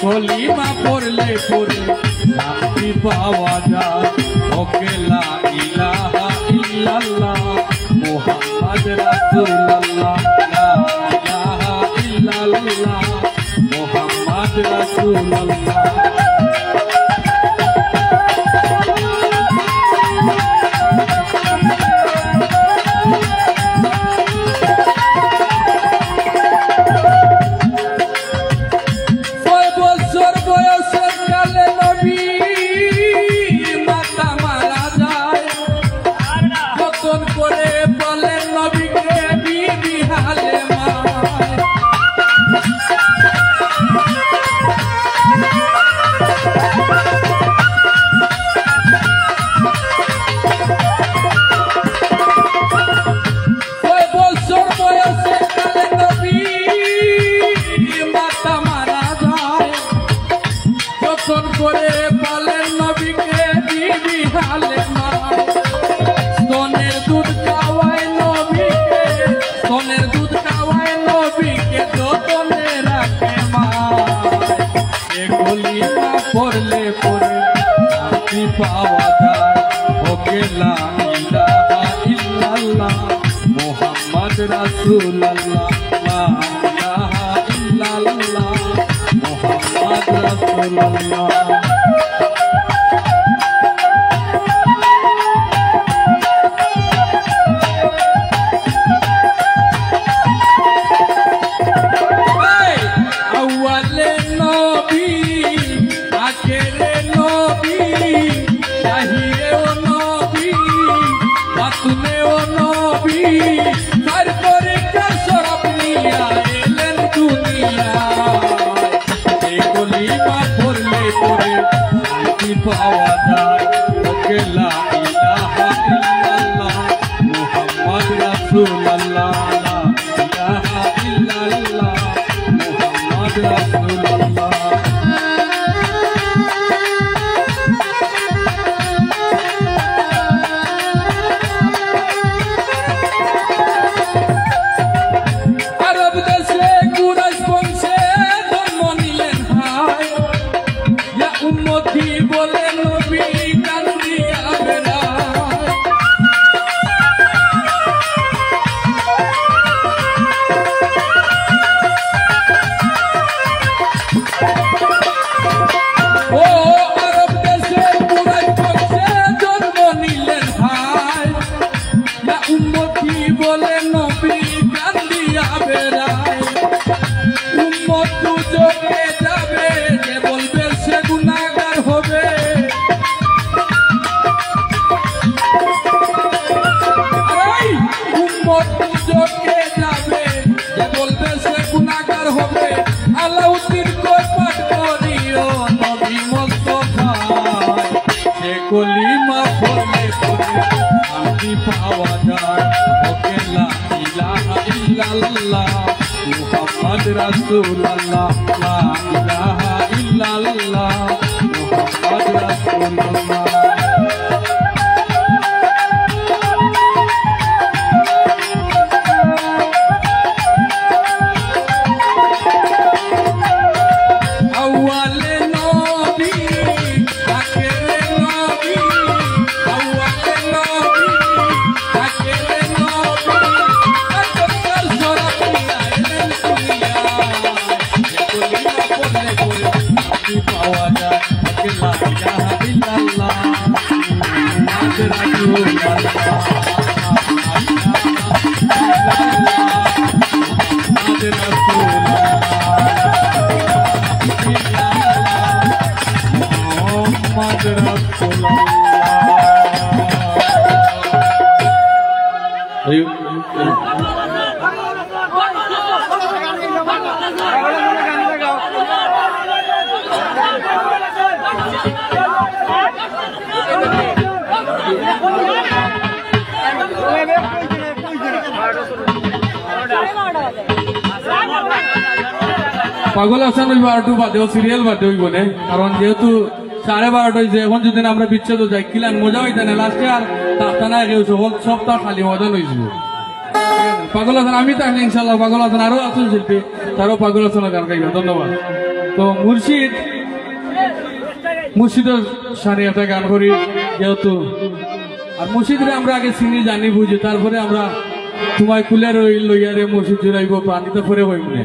[SPEAKER 6] কলিমা পড়লে পড়ে শান্তি পাওয়া যায়। ওকে লা ইলাহা ইল্লাল্লাহ মুহাম্মদ রাসূলুল্লাহ, লা ইলাহা ইল্লাল্লাহ মুহাম্মদ রাসূলুল্লাহ। করে বলেন
[SPEAKER 1] কলিমা পড়লে পরে শান্তি পাওয়া যায় ওকে লা ইলাহা ইল্লাল্লাহ মুহাম্মদ রাসূলুল্লাহ লা ইলাহা ইল্লাল্লাহ মুহাম্মদ রাসূলুল্লাহ পাওয়া যায় ওকে লা ইলাহা ইল্লাল্লাহ মুহাম্মদ রাসূলুল্লাহ লা ইলাহা ইল্লাল্লাহ মুহাম্মদ রাসূলুল্লাহ আরব দেশে কুরাইশ বংশে জন্ম নিলেন ভাই ইয়া উম্মতি বলে নবী কান্দিয়া বেড়ায় ও আরব দেশে কুরাইশ বংশে জন্ম নিলেন ভাই ইয়া উম্মতি বলে নবী কান্দিয়া বেড়ায় উম্মত দুজকে যাবে যে বলবে সে গুনাহগার হবে এই উম্মত দুজকে যাবে যে বলবে সে গুনাহগার হবে আলাউদ্দিন কই পাঠ করিও নবী মুস্তাফা সে কলিমা পড়লে পড়ে শান্তি পাওয়া যায় ওকে লা ইলাহা ইল্লাল্লাহ মুহাম্মদ রাসূলুল্লাহ লা ইলাহা ইল্লাল্লাহ মুহাম্মদ রাসূলুল্লাহ আউয়ালে নবী আখিরে নবী আউয়ালে নবী আখিরে নবী আতকার সরাপিয়া এলেন দুনিয়া কলিমা পড়লে পড়ে শান্তি পাওয়া যায় ওকে লা ইলাহা ইল্লাল্লাহ মুহাম্মদ রাসূলুল্লাহ মুহাম্মদ রাসূলুল্লাহ মুহাম্মদ রাসূলুল্লাহ পাগল হাসান ওই 12টা বাদেও সিরিয়াল বাদে হইব না কারণ যেহেতু 12:30 হয়েছে এখন যদি আমরা বিচ্ছেদ যাই কিলান মজা হইতে না লাস্টে আর টানা গেছে সপ্তাহ খালি মজা হয়েছিল পাগল হাসান আমি তাহলে ইনশাল্লাহ পাগল হাসান আরো আছেন শিল্পী তারও পাগল হাসানের গান গাইবে ধন্যবাদ তো মুর্শিদের সারি একটা গান করি যেহেতু আর মুর্শিদরে আমরা আগে চিনি জানি বুঝি তারপরে আমরা তোমায় কুলে লইয়ারে মুর্শিদ জুড়াইব পানিতে পরে হইব না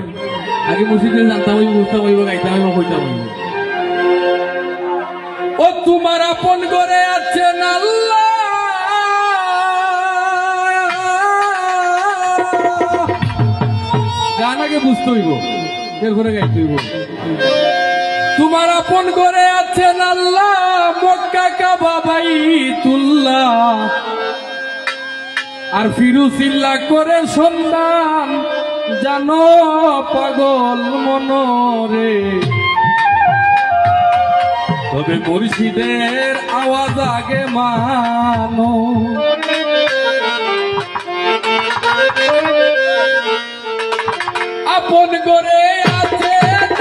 [SPEAKER 1] আগে মুর্শিদে জানতাম হইব বুঝতাম হইব গাইতাম হইব কইতাম হইব ও তোমার আপন করে আছেন আল্লাহ গান আগে বুঝতে হইব এরপরে গাইতে হইব তোমার আপন করে আছেন আল্লাহ মক্কা কাবা বাইতুল্লাহ আর ফিরুসিল্লা করে সন্ধান জানো পাগল মনরে তবে মুর্শিদের আওয়াজ আগে মানো আপন করে আছে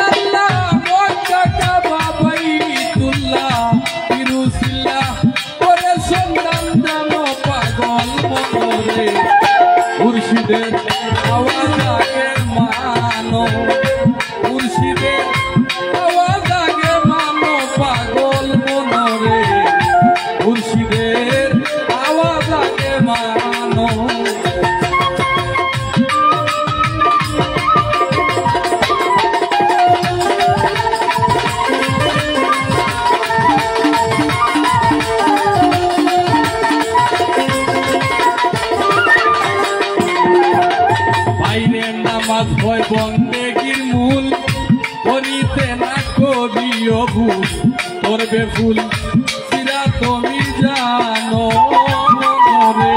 [SPEAKER 1] আল্লাহ মক্কা কাবা বাইতুল্লাহ ফিরুসিল্লাহ করে সন্ধান জানো পাগল মনরে মুর্শিদের আওয়াজ আগে মানো মুর্শিদের আওয়াজ আগে নামাজ হয় বন্দেগীর মূল, করিতে না করিও ভুল, করবে ফুল সিরা তুমি জানো মনরে।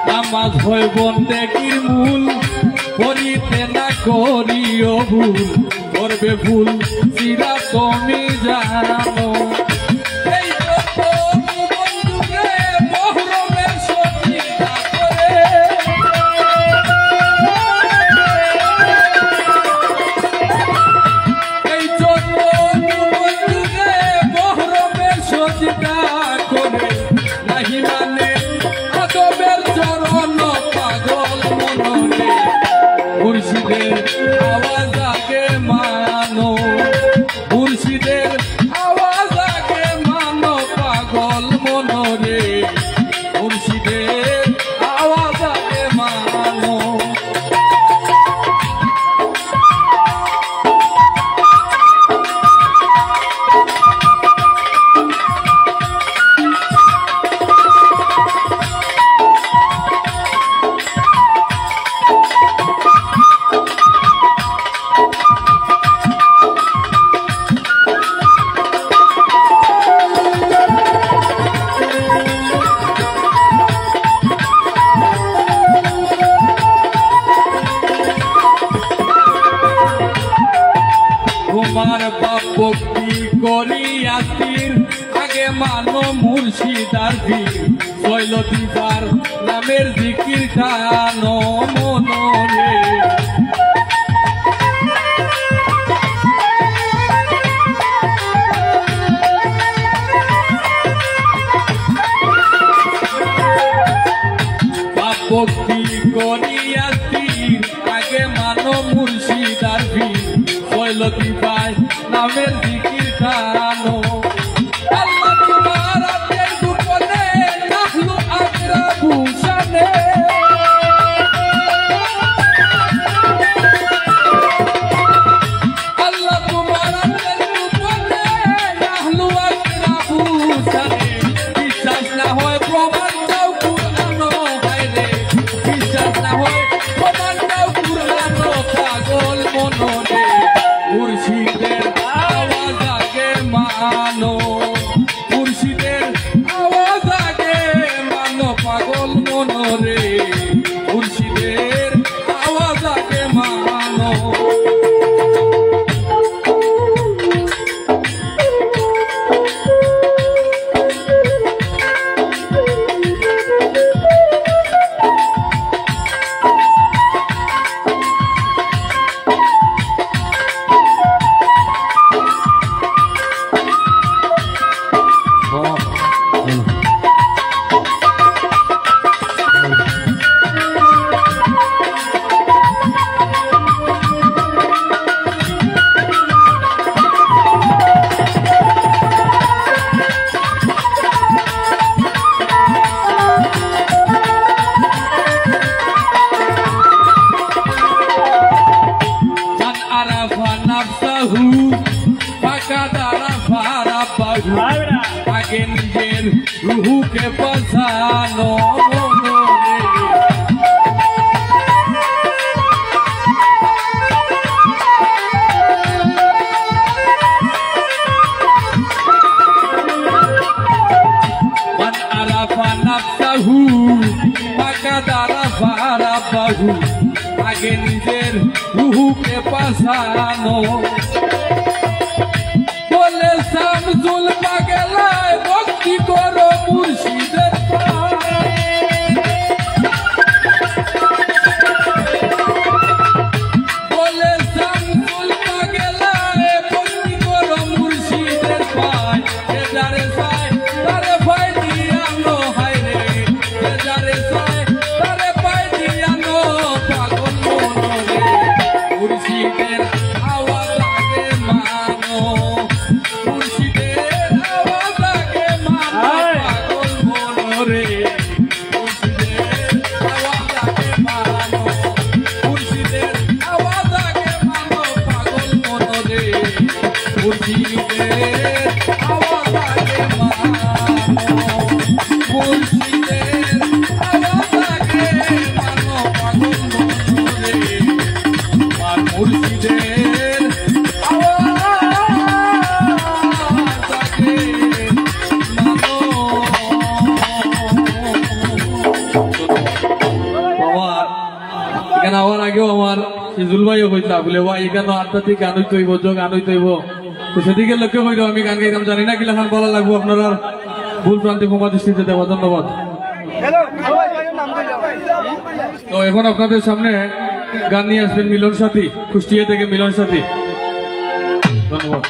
[SPEAKER 1] নামাজ হয় বন্দেগীর মূল, করিতে না করিও ভুল, করবে ভুল সিরা তুমি জানো। এই বন্ধুরে মহরমের সতীতা করে, এই বন্ধুরে মহরমের সতীতা করে, নাহি মানে আদবের চরণ পাগল মনরে। মুর্শিদের আওয়াজ আগে মানো, মুর্শিদের আওয়াজ আগে মানো পাগল মনরে, মুর্শিদের আওয়াজ আগে মানো। তোমার বাপ ভক্তি করিয়াছির, আগে মানো মুর্শিদার বীর, শৈলদীপার নামের জিকির টানো মনরে। বাপ ভক্তি করিয়াছির, আগে মানো মুর্শিদার বীর, শৈলদীপায় নামের জিকির টানো। আল্লাহ তোমার আতের গোপনে নাহলু আকরা ভূষণে, আল্লাহ তোমার আতের গোপনে নাহলু আকরা ভূষণে। বিশ্বাস না হয় প্রমাণ দাও কুরআন হায়রে, বিশ্বাস না হয় প্রমাণ দাও কুরআন পাগল মনরে। মুর্শিদের আওয়াজ আগে মানো, মুর্শিদের আওয়াজ আগে মানো পাগল মনরে, মুর্শিদের আওয়াজ আগে মানো। আগে নিজের রুহুকে বাঁচানো মনরে। মান আরাফা নাফসাহু ফাকাদ আরাফা রাব্বাহু, আগে নিজের রুহুকে বাঁচানো। বলে শামসুল পাগলায় ভক্তি করো মুর্শিদের পায়ে, বলে শামসুল পাগলায় ভক্তি করো মুর্শিদের পায়। এ যারে চায় তারে পায় দিয়ানো হায়রে, এ যারে চায় তারে পায় দিয়ানো পাগল মনরে। মুর্শিদের আওয়াজ আগে মানো মুর্শিদের আওয়াজ আগে মানো পাগল মনরে মুর্শিদের আওয়াজ আগে মানো মুর্শিদের আওয়াজ আগে মানো পাগল মনরে মুর্শিদের আওয়াজ আগে মানো মুর্শিদের আওয়াজ আগে মানো পাগল মনরে আর মুর্শিদের আওয়াজ আগে মানো। আমার এখানে আমার আগেও আমার সিজুল ভাইও কইতা বলে ভাই এখানে আধ্যাত্মিক গান হইতে হইব গান হইতে হইব তো সেদিকে লক্ষ্য কইল আমি গান গাইতাম জানি না কিলা খান ভালো লাগবো আপনারা ভুল প্রান্তে ক্ষমা দৃষ্টিতে দেওয়া ধন্যবাদ। তো এখন আপনাদের সামনে গান নিয়ে আসবেন মিলন সাথী কুষ্টিয়া থেকে মিলন সাথী ধন্যবাদ।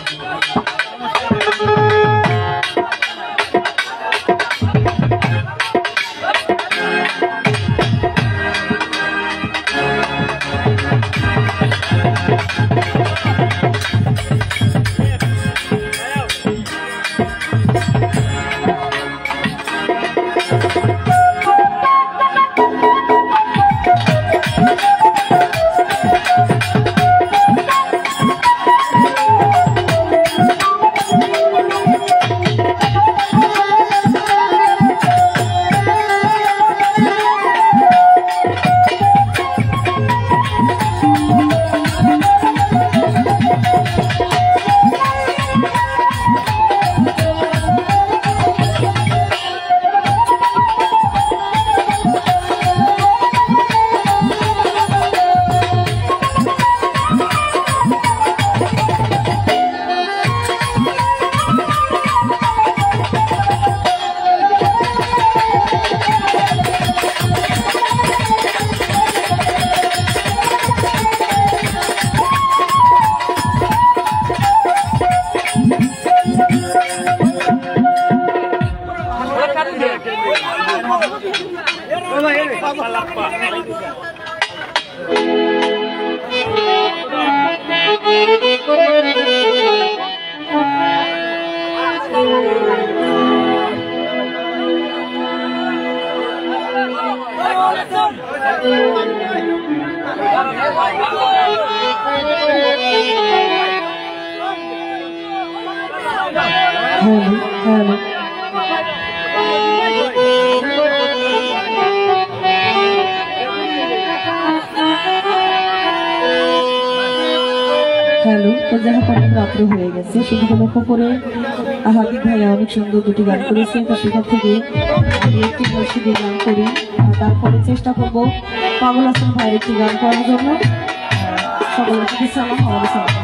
[SPEAKER 2] হ্যালো, তো যারা পর্যন্ত রাত্রে হয়ে গেছে সেদিকে লক্ষ্য করে হাবিব ভাইয়া অনেক সুন্দর দুটি গান করেছে। তো সেখান থেকে আমি একটি মুর্শিদি গান করি, তারপরে চেষ্টা করবো পাগল হাসান ভাইয়ের একটি গান করার জন্য। সকলের প্রতি সালাম, আমাদের সালাম।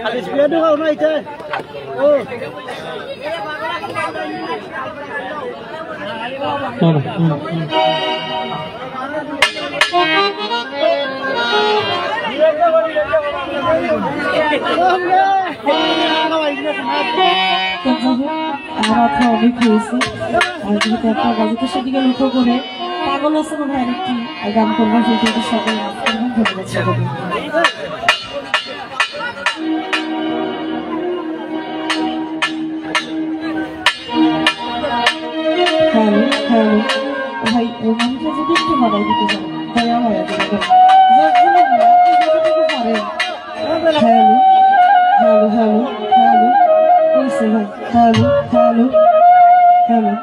[SPEAKER 7] Alis biar dulu naik deh. Oh.
[SPEAKER 2] আমরা অনেক হয়েছি আর যেহেতু একটা গল্পের সেদিকে লক্ষ্য করে পাগল আছে মনে হয় আরেকটি গান করবো সেটা সকল ধন্যবাদ সকলকে। হ্যালো হ্যালো ভাই ওই মানুষটা যদি একটু বাড়াই দিতে পারেন দয়া হয় হ্যালো হ্যালো হ্যালো হ্যালো কইছে ভাই হ্যালো হ্যালো হ্যালো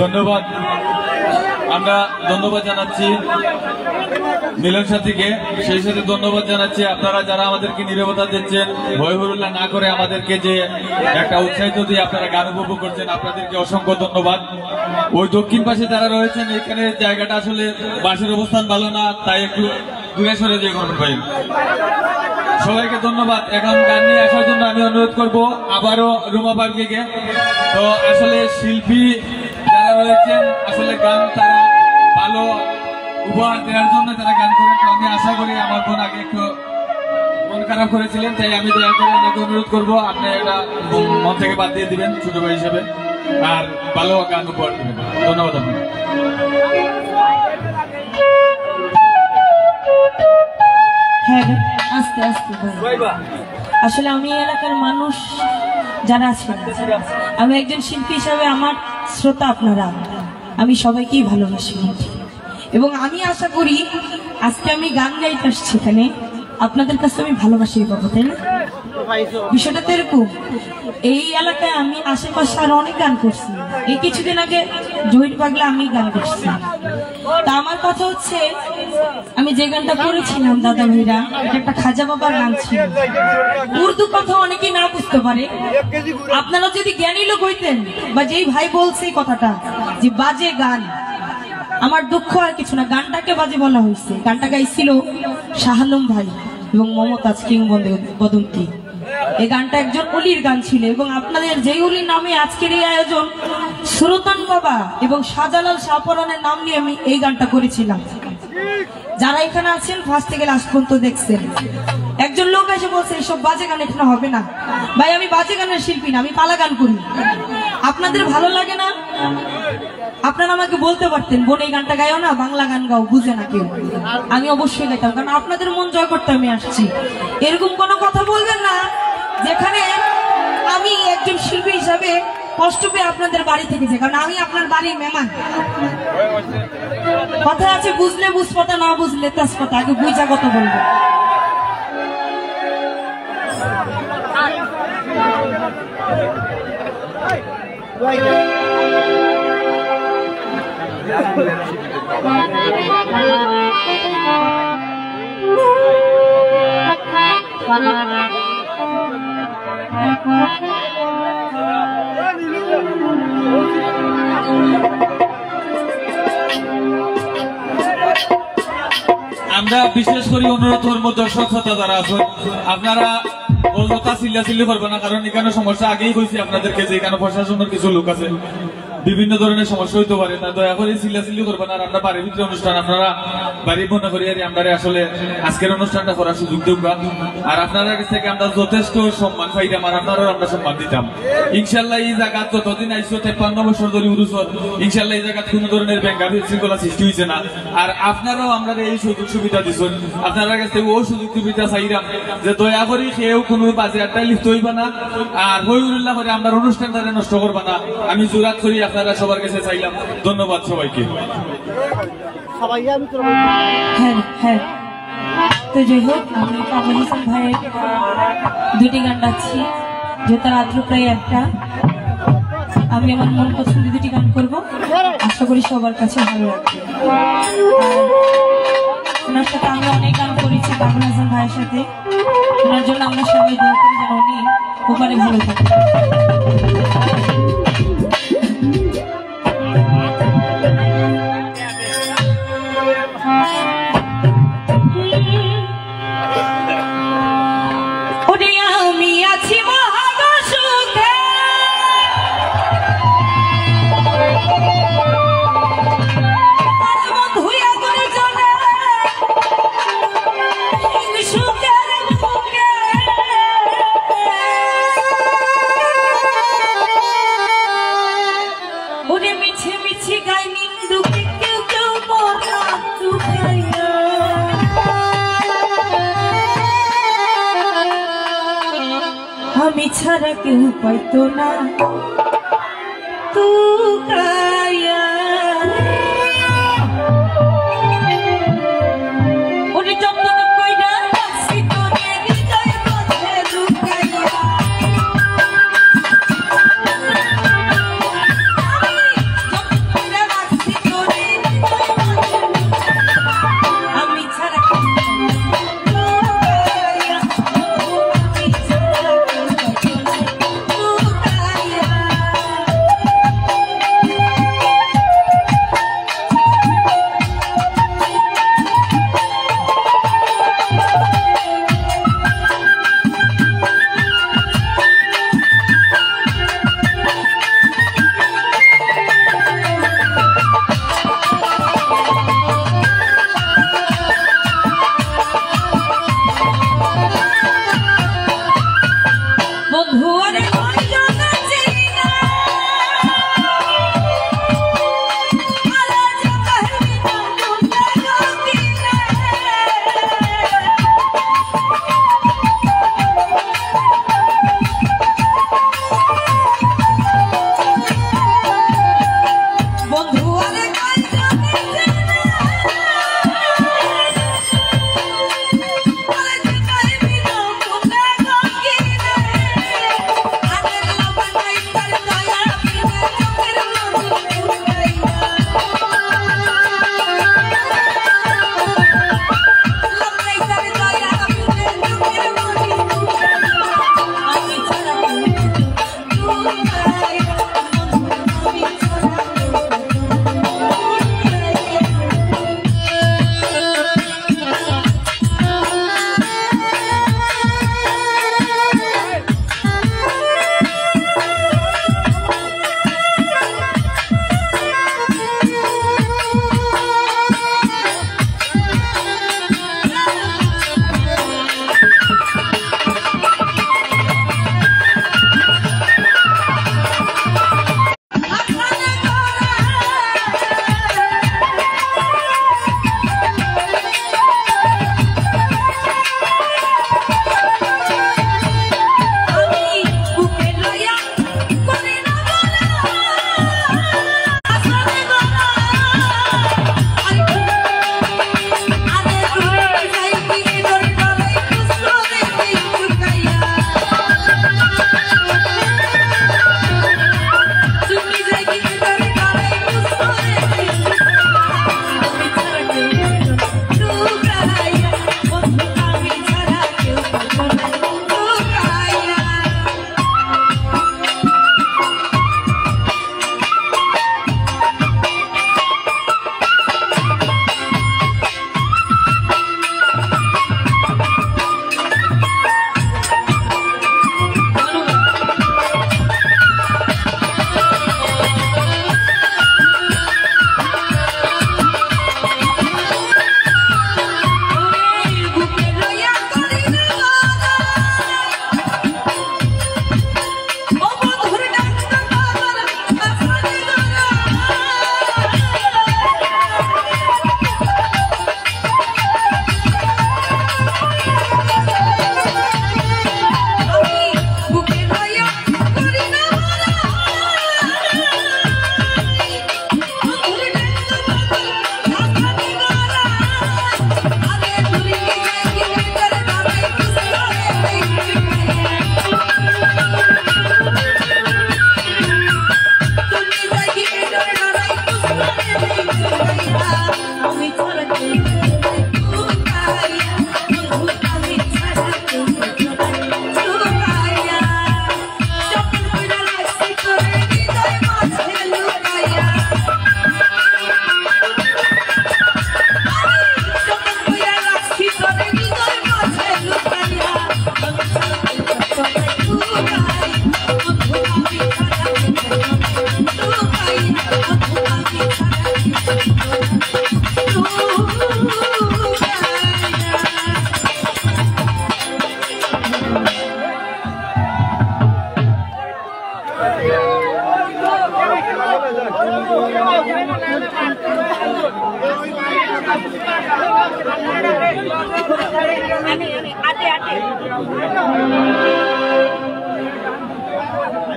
[SPEAKER 1] ধন্যবাদ আমরা ধন্যবাদ জানাচ্ছি মিলন সাথীকে, সেই সাথে ধন্যবাদ জানাচ্ছি আপনারা যারা আমাদেরকে নীরবতা দিচ্ছেন, ভয় হুল্লা না করে আমাদেরকে যে একটা উৎসাহিত দিয়ে আপনারা গান উপভোগ করছেন, আপনাদেরকে অসংখ্য ধন্যবাদ। ওই দক্ষিণ পাশে যারা রয়েছেন এখানে জায়গাটা আসলে বাসের অবস্থান ভালো না, তাই একটু দূরে সরে যে করবেন ভাই। সবাইকে ধন্যবাদ। এখন গান নিয়ে আসার জন্য আমি অনুরোধ করব আবারও রুমা পার্কে। তো আসলে শিল্পী যারা রয়েছেন আসলে গান তারা ভালো উপহার দেওয়ার জন্য তারা গান করেন। তো আমি আশা করি আমার বোন আগে একটু মন খারাপ করেছিলেন, তাই আমি দয়া করে আপনাকে অনুরোধ করবো আপনি এটা মন থেকে বাদ দিয়ে দিবেন ছোট ভাই হিসেবে, আর ভালো গান উপহার দেবেন। ধন্যবাদ আপনাকে।
[SPEAKER 5] হ্যাঁ, আস্তে আস্তে ভাই। আসলে আমি এলাকার মানুষ যারা আছেন, আমি একজন শিল্পী হিসাবে আমার শ্রোতা আপনারা, আমি সবাইকেই ভালোবাসি এবং আমি আশা করি আজকে আমি গান গাইতে আসছি এখানে আপনাদের কাছে আমি ভালোবাসি পাবো, তাই না? বিষয়টা তো এরকম। এই এলাকায় আমি আশেপাশে আরো অনেক গান করছি, এই কিছুদিন আগে জহির পাগলা আমি গান করছি। তা আমার কথা হচ্ছে আমি যে গানটা করেছিলাম দাদা ভাইরা, এটা একটা খাজা বাবার গান ছিল। উর্দু কথা অনেকেই না বুঝতে পারে, আপনারা যদি জ্ঞানী লোক হইতেন বা যেই ভাই বলছে এই কথাটা যে বাজে গান, আমার দুঃখ আর কিছু না, গানটাকে বাজে বলা হয়েছে। গানটা গাইছিল শাহ আলম ভাই এবং মমতাজ কিংবদন্তি। এই গানটা একজন অলির গান ছিল এবং আপনাদের যেই অলির নামে আজকের এই আয়োজন, সুলতান বাবা এবং শাহজালাল শাহপরানের নাম নিয়ে আমি এই গানটা করেছিলাম। যারা এখানে আছেন ফার্স্ট থেকে লাস্ট পর্যন্ত দেখছেন, একজন লোক এসে বলছে এইসব বাজে গান এখানে হবে না। ভাই আমি বাজে গানের শিল্পী না, আমি পালা গান করি। আপনাদের ভালো লাগে না? আপনারা আমাকে বলতে পারতেন বোন এই গানটা গাইও না, বাংলা গান গাও, বুঝে না কেউ। আমি অবশ্যই গাইতাম, কারণ আপনাদের মন জয় করতে আমি আসছি। এরকম কোনো কথা বলবেন না যেখানে আমি একজন শিল্পী হিসাবে কষ্ট পেয়ে আপনাদের বাড়ি থেকে যাই, কারণ আমি আপনার বাড়ির মেহমান। কথা আছে বুঝলে বুঝপাতা, না বুঝলে তেজপাতা, আগে বুঝা কথা বলবো।
[SPEAKER 1] আমরা বিশেষ করে অনুরোধ করবো দর্শক শ্রোতা যারা আছেন আপনারা বলবতা চিল্লাচিল্লি করবে না, কারণ এখানে সমস্যা আগেই হয়েছে আপনাদেরকে যে এখানে প্রশাসনের কিছু লোক আছে, বিভিন্ন ধরনের সমস্যা হইতে পারে, তা দয়া করে চিল্লাচিল্লি করবে না। আর আমরা বাড়ির ভিতরে অনুষ্ঠান আপনারা বাড়ি মনে করি আর আমরা আসলে আজকের অনুষ্ঠানটা করার সুযোগ দেব। আর আপনাদের কাছ থেকে আমরা যথেষ্ট সম্মান পাইতাম আর আপনারাও আমরা সম্মান দিতাম। ইনশাল্লাহ এই জায়গা যতদিন আইসো 53 বছর ধরে উরুসর, ইনশাল্লাহ এই জায়গা কোন ধরনের ব্যাংকা বিশৃঙ্খলা সৃষ্টি হয়েছে না। আর আপনারাও আমরা এই সুযোগ সুবিধা দিচ্ছেন, আপনার কাছ থেকে ও সুযোগ সুবিধা চাইলাম যে দয়া করে কেউ কোনো বাজে আড্ডায় লিপ্ত হইবা না, আর হইউল্লাহ করে আমরা অনুষ্ঠানটা নষ্ট করবা না, আমি জোরাত করি আপনারা সবার কাছে চাইলাম। ধন্যবাদ সবাইকে।
[SPEAKER 5] হ্যাঁ হ্যাঁ, তো যাই হোক আমি কামরুল হাসান ভাইয়ের দুটি গান গাচ্ছি, যেটা রাত্র প্রায় একটা। আমি আমার মন পছন্দ দুটি গান করবো, আশা করি সবার কাছে ভালো লাগবে। ওনার সাথে আমরা অনেক গান করেছি কামরুল হাসান ভাইয়ের সাথে, ওনার জন্য আমরা সবাই দোয়া করি যেন উনি ওপারে ভালো থাকে। আমি ছাড়া কেউ পাইতো না তুকায়া, উনি যতন কইরা রাখছি তোরে হৃদয় মধ্যে লুকাইয়া। আমি যতন কইরা রাখছি তোরে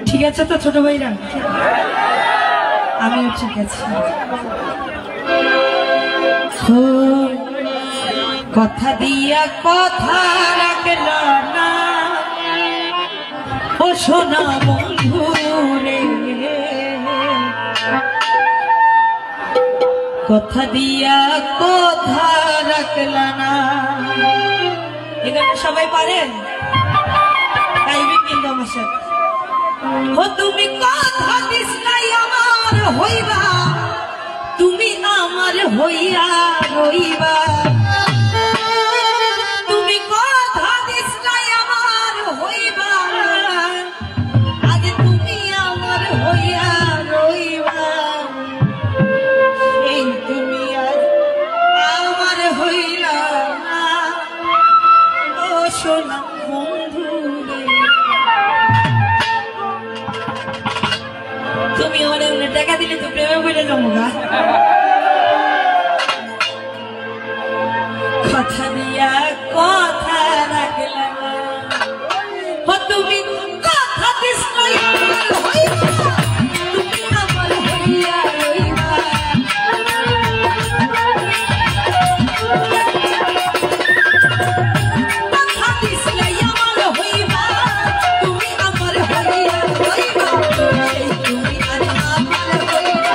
[SPEAKER 5] ঠিক আছে তো ছোট ভাইরা, আমিও ঠিক আছি। কথা দিয়া কথা রাখল না ও সোনা বন্ধু রে, কথা দিয়া কথা রাখল না। এখানে সবাই পারেন, গাইবেন কিন্তু আমার সাথে। ও তুমি কথা দিস নাই আমার হইবা, তুমি আমার হইয়া রইবা। তুমি কথা দিস নাই আমার হইবা, আজ তুমি আমার হইয়া রইবা। এই তুমি আজ আমার হইলা না ও সোনা বন্ধু রে। তুমি অনেক টাকা দিলে তো প্রেমে বলে যাবো না। কথা দিয়া কথা রাখলা না, তুমি কথা দিস নাই আমার হইবা, তুমি আমার হইয়া রইবা। কথা দিস নাই আমার হইবা, তুমি আমার হইয়া রইবা। সেই তুমি আর আমার হইয়া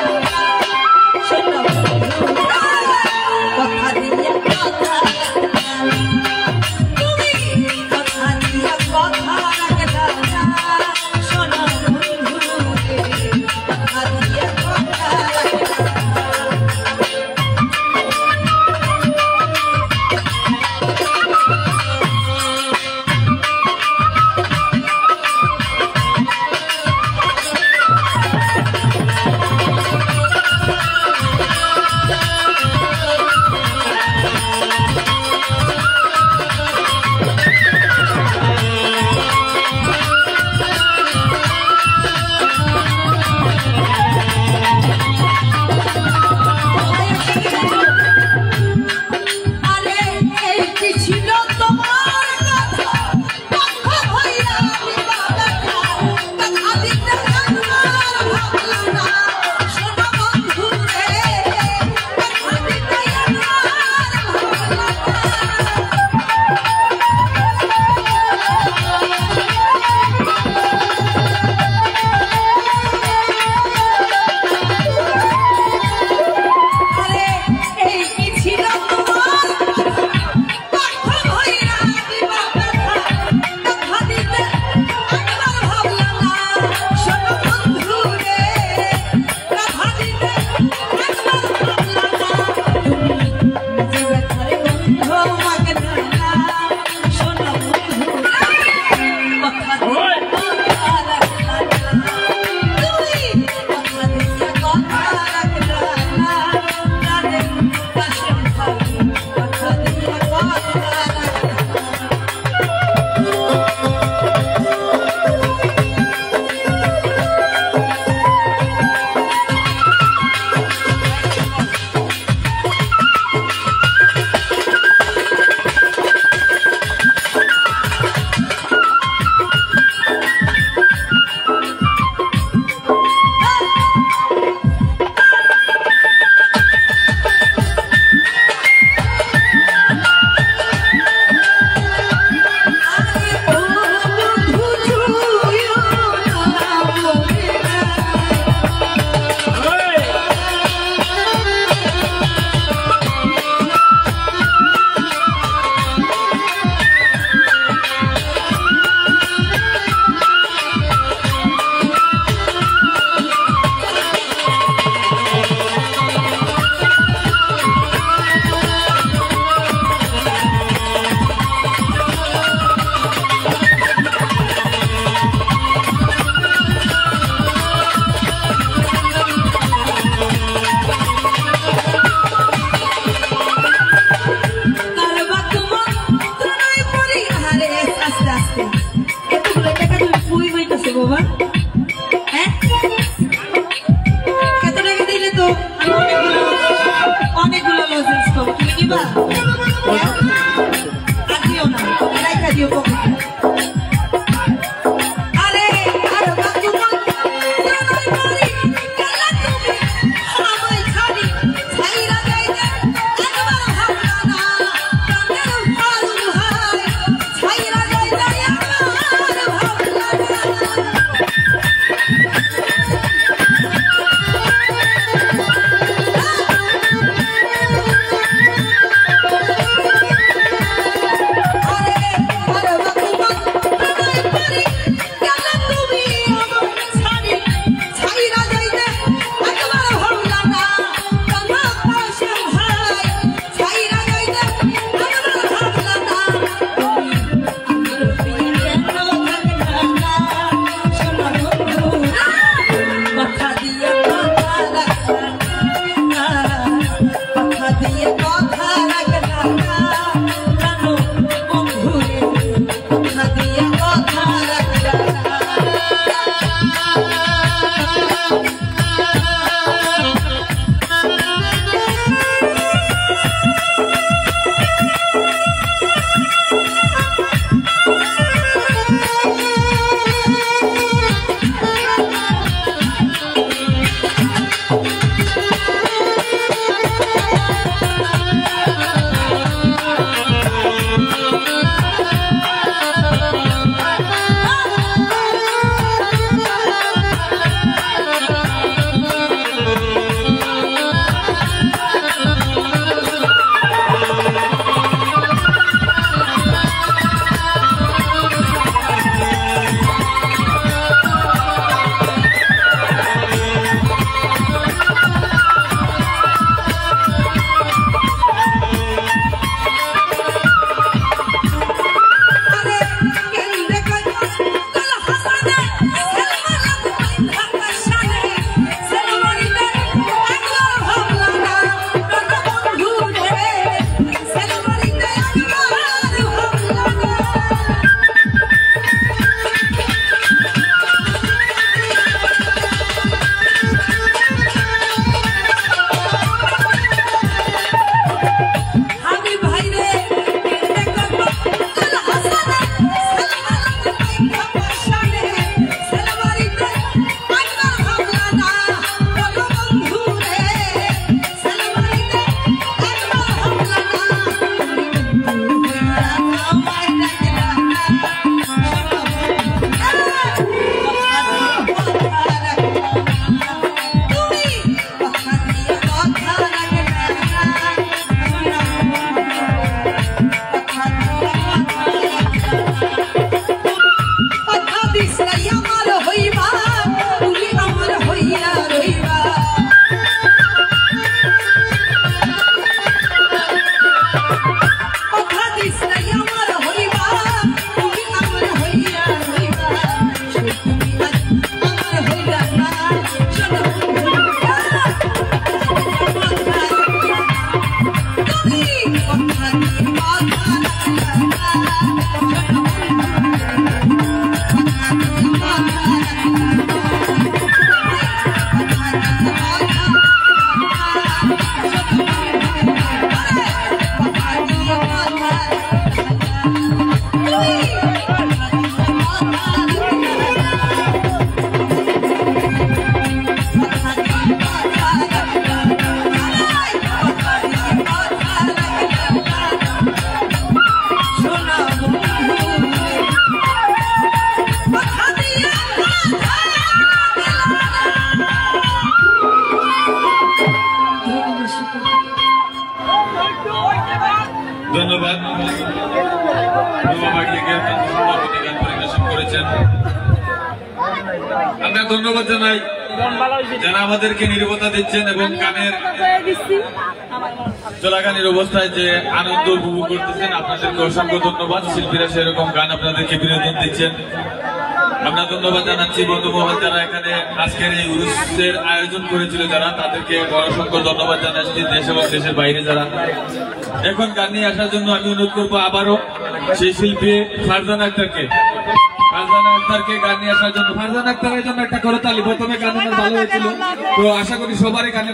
[SPEAKER 1] আমরা ধন্যবাদ জানাই যারা আমাদেরকে নিরবতা দিচ্ছেন এবং গানের চলাকালীন অবস্থায় যে আনন্দ উপভোগ করতেছেন, আপনাদেরকে অসংখ্য ধন্যবাদ। শিল্পীরা সেরকম গান আপনাদেরকে বিনোদন দিচ্ছেন, আমরা ধন্যবাদ জানাচ্ছি। বন্ধু মহল যারা এখানে আজকের এই উরুসের আয়োজন করেছিল, যারা তাদেরকে অসংখ্য ধন্যবাদ জানাচ্ছি। দেশ এবং দেশের বাইরে যারা এখন গান নিয়ে আসার জন্য আমি অনুরোধ করবো আবারও সেই শিল্পী ফারজানা আক্তারকে গান নিয়ে আসার জন্য। ফারজানা আক্তারের জন্য একটা করতালি। প্রথমে গান ভালো হয়েছিল, তো আশা করি সবারই গানে